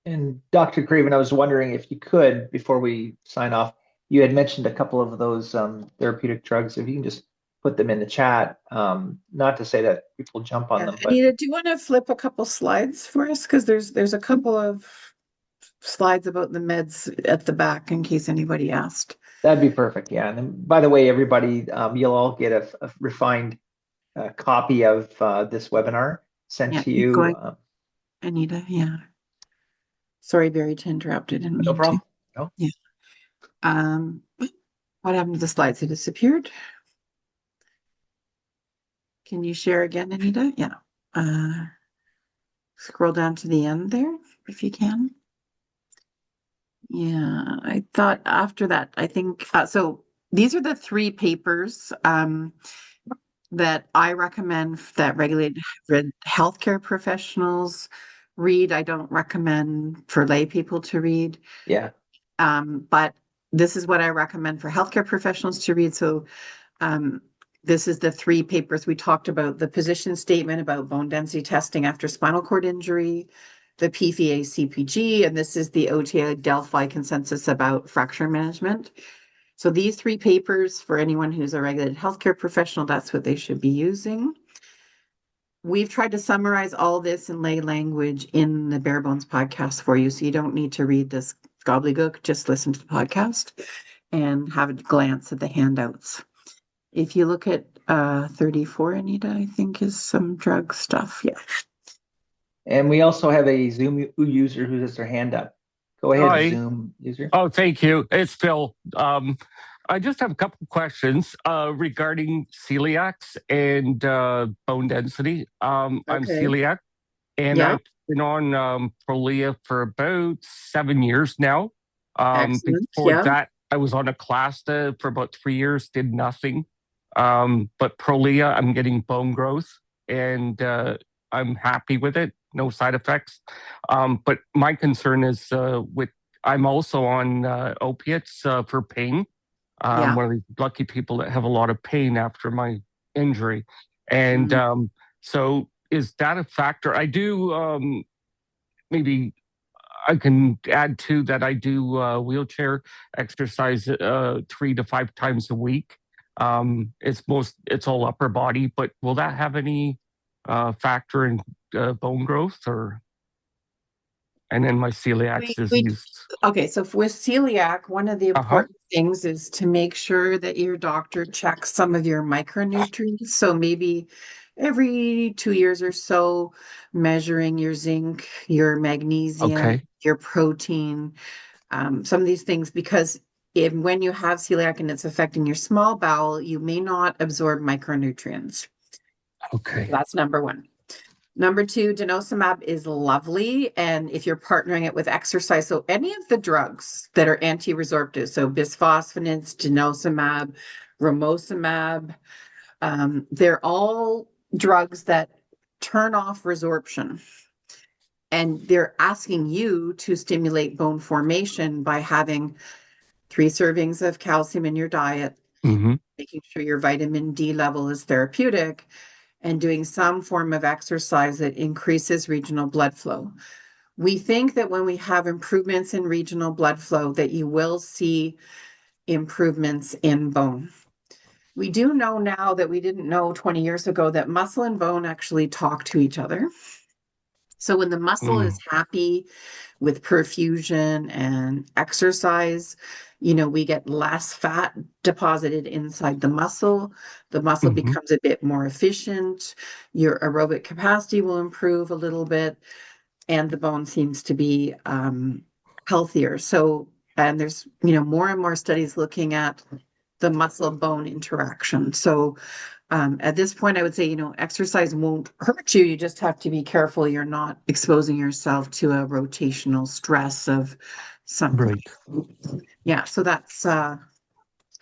And Dr. Craven, I was wondering if you could, before we sign off, you had mentioned a couple of those therapeutic drugs. If you can just put them in the chat, not to say that people jump on Yeah, them, but Anita, do you want to flip a couple slides for us? Because there's a couple of slides about the meds at the back in case anybody asked. that'd be perfect. Yeah. And then, by the way, everybody, you'll all get a refined copy of this webinar sent Yeah, to keep you. going, Anita. Yeah. Sorry, Barry, to interrupt. I didn't No mean to. problem. No. Yeah. What happened to the slides? They disappeared. Can you share again, Anita? Yeah. Scroll down to the end there if you can. Yeah, I thought after that, I think so. These are the three papers that I recommend that regulated healthcare professionals read. I don't recommend for lay people to read. Yeah. But this is what I recommend for healthcare professionals to read. So this is the three papers we talked about: the position statement about bone density testing after spinal cord injury, the PVA CPG, and this is the OTA Delphi consensus about fracture management. So these three papers, for anyone who's a regulated healthcare professional, that's what they should be using. We've tried to summarize all this in lay language in the Bare Bones podcast for you, so you don't need to read this gobbledygook, just listen to the podcast and have a glance at the handouts. If you look at 34, Anita, I think is some drug stuff. Yeah. And we also have a Zoom user who has their hand up. Go ahead, Hi. Zoom user. Oh, thank you. It's Phil. I just have a couple of questions regarding celiacs and bone density. I'm Okay. celiac, and Yeah. I've been on Prolia for about 7 years now. Excellent. Before Yeah. that, I was on Aclasta for about 3 years, did nothing. But Prolia, I'm getting bone growth, and I'm happy with it. No side effects. But my concern is I'm also on opiates for pain. Yeah. One of these lucky people that have a lot of pain after my injury. And so is that a factor? I do, maybe I can add to that. I do wheelchair exercise 3 to 5 times a week. It's all upper body, but will that have any factor in bone growth and then my celiac disease? Okay, so with celiac, one of the Uh-huh. important things is to make sure that your doctor checks some of your micronutrients. So maybe every 2 years or so, measuring your zinc, your magnesium, Okay. your protein, some of these things, because when you have celiac and it's affecting your small bowel, you may not absorb micronutrients. Okay. That's number one. Number two, denosumab is lovely. And if you're partnering it with exercise, so any of the drugs that are anti-resorptive, so bisphosphonates, denosumab, romosumab, they're all drugs that turn off resorption. And they're asking you to stimulate bone formation by having 3 servings of calcium in your diet, making sure your vitamin D level is therapeutic, and doing some form of exercise that increases regional blood flow. We think that when we have improvements in regional blood flow, that you will see improvements in bone. We do know now that we didn't know 20 years ago that muscle and bone actually talk to each other. So when the muscle is happy with perfusion and exercise, we get less fat deposited inside the muscle. The muscle becomes a bit more efficient. Your aerobic capacity will improve a little bit, and the bone seems to be healthier. So, and there's, more and more studies looking at the muscle bone interaction. So, at this point, I would say, exercise won't hurt you. You just have to be careful you're not exposing yourself to a rotational stress of some. Right. Yeah. So that's, I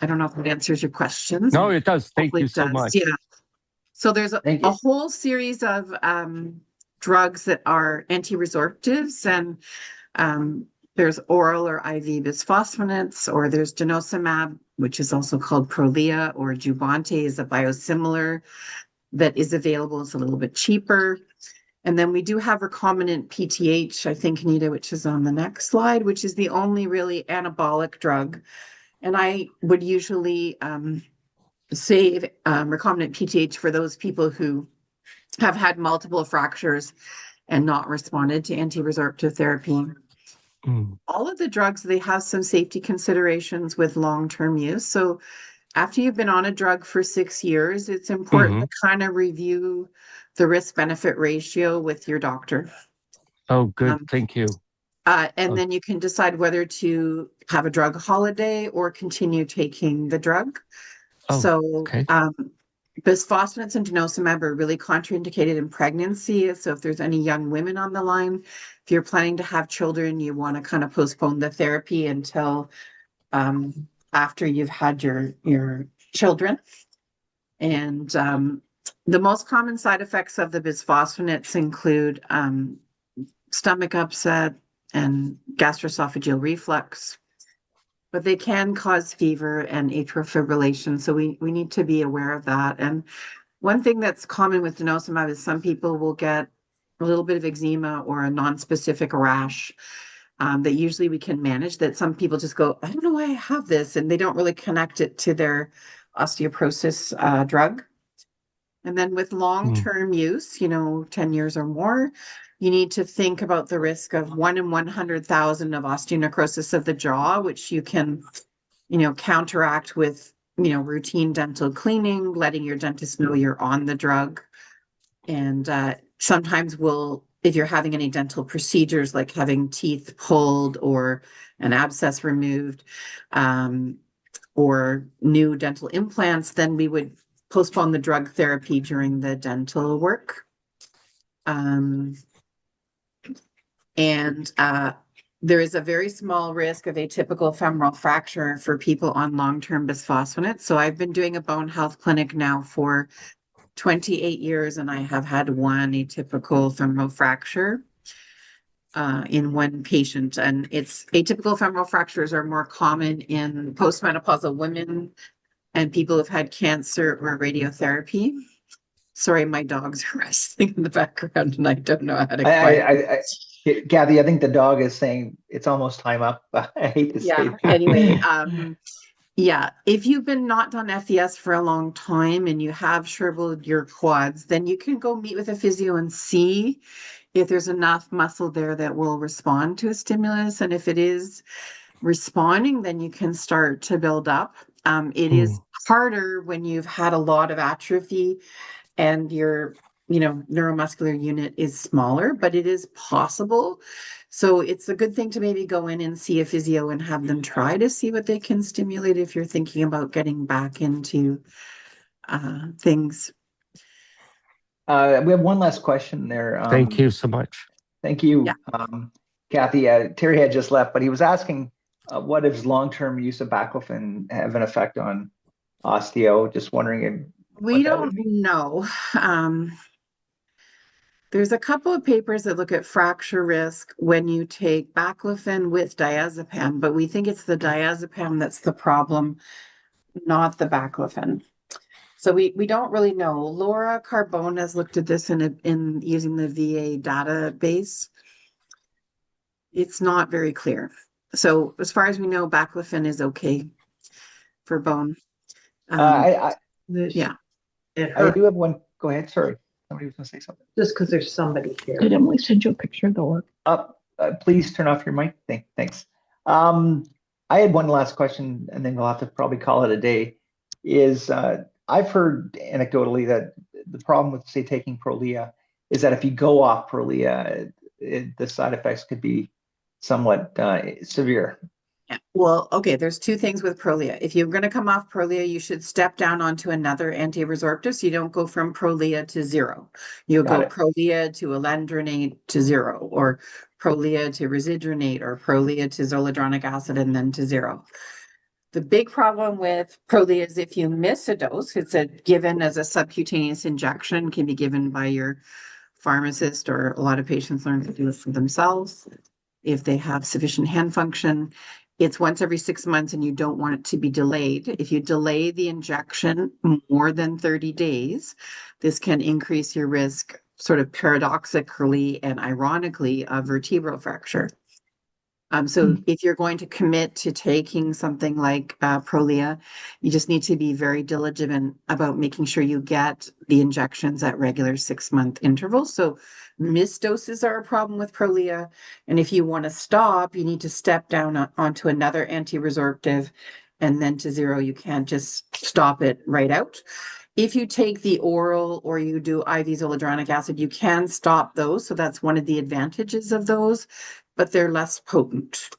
don't know if it answers your questions. No, it does. Thank Hopefully you it so does. much. Yeah. So there's Thank a you. whole series of drugs that are anti-resorptives, and there's oral or IV bisphosphonates, or there's denosumab, which is also called Prolia, or Jubbonti is a biosimilar that is available. It's a little bit cheaper. And then we do have recombinant PTH, I think, Anita, which is on the next slide, which is the only really anabolic drug. And I would usually save recombinant PTH for those people who have had multiple fractures and not responded to anti-resorptive therapy. All of the drugs, they have some safety considerations with long-term use. So after you've been on a drug for 6 years, it's important to kind of review the risk-benefit ratio with your doctor. Oh, good. Thank you. And then you can decide whether to have a drug holiday or continue taking the drug. Bisphosphonates and denosumab are really contraindicated in pregnancy. So if there's any young women on the line, if you're planning to have children, you want to kind of postpone the therapy until after you've had your children. And the most common side effects of the bisphosphonates include stomach upset and gastroesophageal reflux, but they can cause fever and atrial fibrillation. So we need to be aware of that. And one thing that's common with denosumab is some people will get a little bit of eczema or a non-specific rash that usually we can manage, that some people just go, I don't know why I have this, and they don't really connect it to their osteoporosis drug. And then with long-term use, 10 years or more, you need to think about the risk of 1 in 100,000 of osteonecrosis of the jaw, which you can, counteract with, routine dental cleaning, letting your dentist know you're on the drug. And sometimes if you're having any dental procedures, like having teeth pulled or an abscess removed, or new dental implants, then we would postpone the drug therapy during the dental work. There is a very small risk of atypical femoral fracture for people on long-term bisphosphonates. So I've been doing a bone health clinic now for 28 years, and I have had one atypical femoral fracture in one patient. And atypical femoral fractures are more common in postmenopausal women and people who've had cancer or radiotherapy. Sorry, my dogs are wrestling in the background, and I don't know how to quiet. Cathy, I think the dog is saying it's almost time up. I hate to say that. Anyway, if you've been not done FES for a long time and you have shriveled your quads, then you can go meet with a physio and see if there's enough muscle there that will respond to a stimulus. And if it is responding, then you can start to build up. It is harder when you've had a lot of atrophy and your neuromuscular unit is smaller, but it is possible. So it's a good thing to maybe go in and see a physio and have them try to see what they can stimulate if you're thinking about getting back into things. We have one last question there. Thank you so much. Thank you, Cathy. Terry had just left, but he was asking, what does long-term use of baclofen have an effect on osteo? Just wondering if we don't know. There's a couple of papers that look at fracture risk when you take baclofen with diazepam, but we think it's the diazepam that's the problem, not the baclofen. So we don't really know. Laura Carbone has looked at this in using the VA database. It's not very clear. So as far as we know, baclofen is okay for bone. I do have one. Go ahead. Sorry. Somebody was going to say something. Just because there's somebody here. Did Emily send you a picture of the work? Please turn off your mic. Thanks. I had one last question, and then we'll have to probably call it a day. I've heard anecdotally that the problem with, say, taking Prolia is that if you go off Prolia, the side effects could be somewhat severe. Yeah. Well, okay, there's two things with Prolia. If you're going to come off Prolia, you should step down onto another anti-resorptive, so you don't go from Prolia to 0. You'll go Prolia to alendronate to 0, or Prolia to risedronate, or Prolia to zoledronic acid and then to 0. The big problem with Prolia is if you miss a dose, it's given as a subcutaneous injection, can be given by your pharmacist, or a lot of patients learn to do it for themselves if they have sufficient hand function. It's once every 6 months, and you don't want it to be delayed. If you delay the injection more than 30 days, this can increase your risk sort of paradoxically and ironically a vertebral fracture. So if you're going to commit to taking something like Prolia, you just need to be very diligent about making sure you get the injections at regular 6-month intervals. So missed doses are a problem with Prolia. And if you want to stop, you need to step down onto another anti-resorptive and then to 0. You can't just stop it right out. If you take the oral or you do IV zoledronic acid, you can stop those. So that's one of the advantages of those, but they're less potent.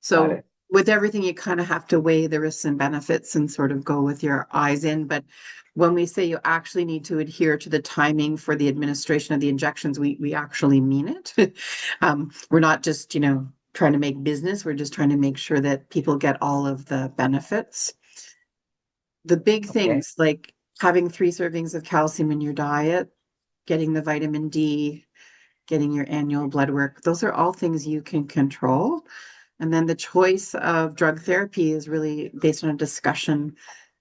So with everything, you kind of have to weigh the risks and benefits and sort of go with your eyes in. But when we say you actually need to adhere to the timing for the administration of the injections, we actually mean it. We're not just, trying to make business. We're just trying to make sure that people get all of the benefits. The big things like having 3 servings of calcium in your diet, getting the vitamin D, getting your annual blood work, those are all things you can control. And then the choice of drug therapy is really based on a discussion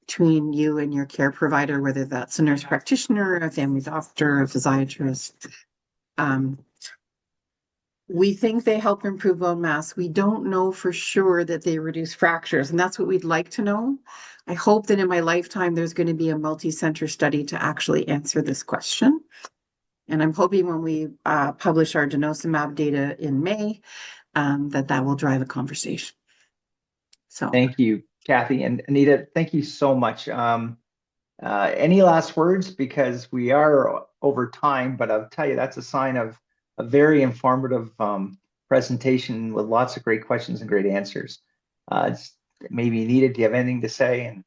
between you and your care provider, whether that's a nurse practitioner, a family doctor, a physiatrist. We think they help improve bone mass. We don't know for sure that they reduce fractures, and that's what we'd like to know. I hope that in my lifetime, there's going to be a multi-center study to actually answer this question. And I'm hoping when we publish our denosumab data in May, that will drive a conversation. So thank you, Cathy. And Anita, thank you so much. Any last words? Because we are over time, but I'll tell you, that's a sign of a very informative presentation with lots of great questions and great answers. Maybe Anita, do you have anything to say? And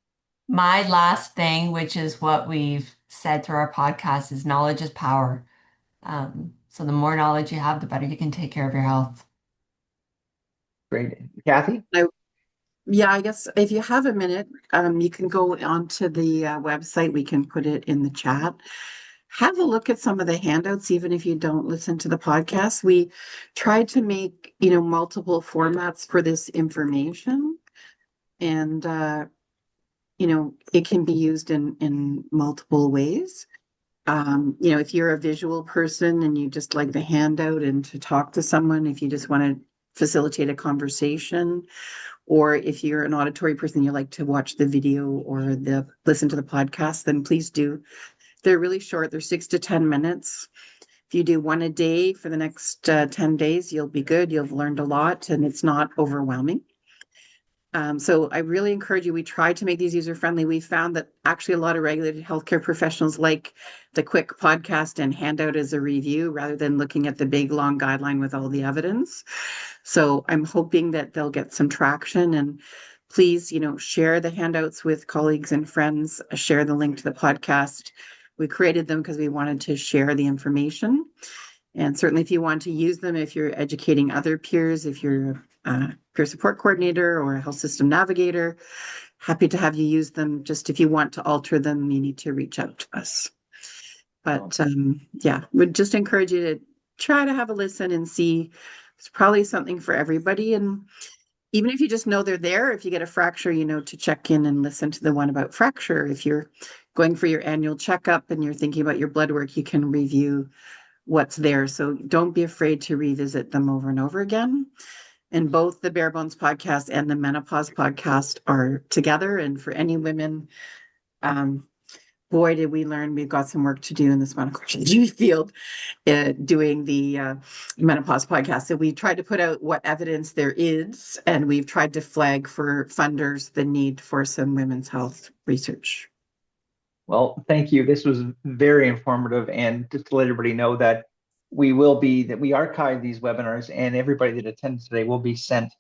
my last thing, which is what we've said through our podcast, is knowledge is power. So the more knowledge you have, the better you can take care of your health. Great. Cathy? Yeah, I guess if you have a minute, you can go onto the website. We can put it in the chat. Have a look at some of the handouts, even if you don't listen to the podcast. We tried to make, multiple formats for this information. And, it can be used in multiple ways. If you're a visual person and you just like the handout and to talk to someone, if you just want to facilitate a conversation, or if you're an auditory person, you like to watch the video or listen to the podcast, then please do. They're really short. They're 6 to 10 minutes. If you do one a day for the next 10 days, you'll be good. You'll have learned a lot and it's not overwhelming. So I really encourage you. We tried to make these user-friendly. We found that actually a lot of regulated healthcare professionals like the quick podcast and handout as a review rather than looking at the big, long guideline with all the evidence. So I'm hoping that they'll get some traction, and please, share the handouts with colleagues and friends, share the link to the podcast. We created them because we wanted to share the information. And certainly if you want to use them, if you're educating other peers, if you're a peer support coordinator or a health system navigator, happy to have you use them. Just if you want to alter them, you need to reach out to us. But would just encourage you to try to have a listen and see. It's probably something for everybody. And even if you just know they're there, if you get a fracture, to check in and listen to the one about fracture. If you're going for your annual checkup and you're thinking about your blood work, you can review what's there. So don't be afraid to revisit them over and over again. And both the Bare Bones podcast and the Menopause podcast are together. And for any women, boy, did we learn we've got some work to do in the spinal cord injury field doing the Menopause podcast. So we tried to put out what evidence there is, and we've tried to flag for funders the need for some women's health research. Well, thank you. This was very informative. And just to let everybody know that we archive these webinars, and everybody that attends today will be sent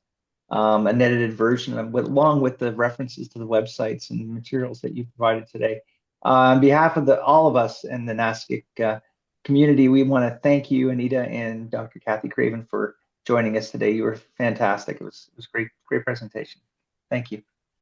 an edited version along with the references to the websites and materials that you provided today. On behalf of all of us in the NASCIC community, we want to thank you, Anita and Dr. Cathy Craven, for joining us today. You were fantastic. It was great presentation. Thank you.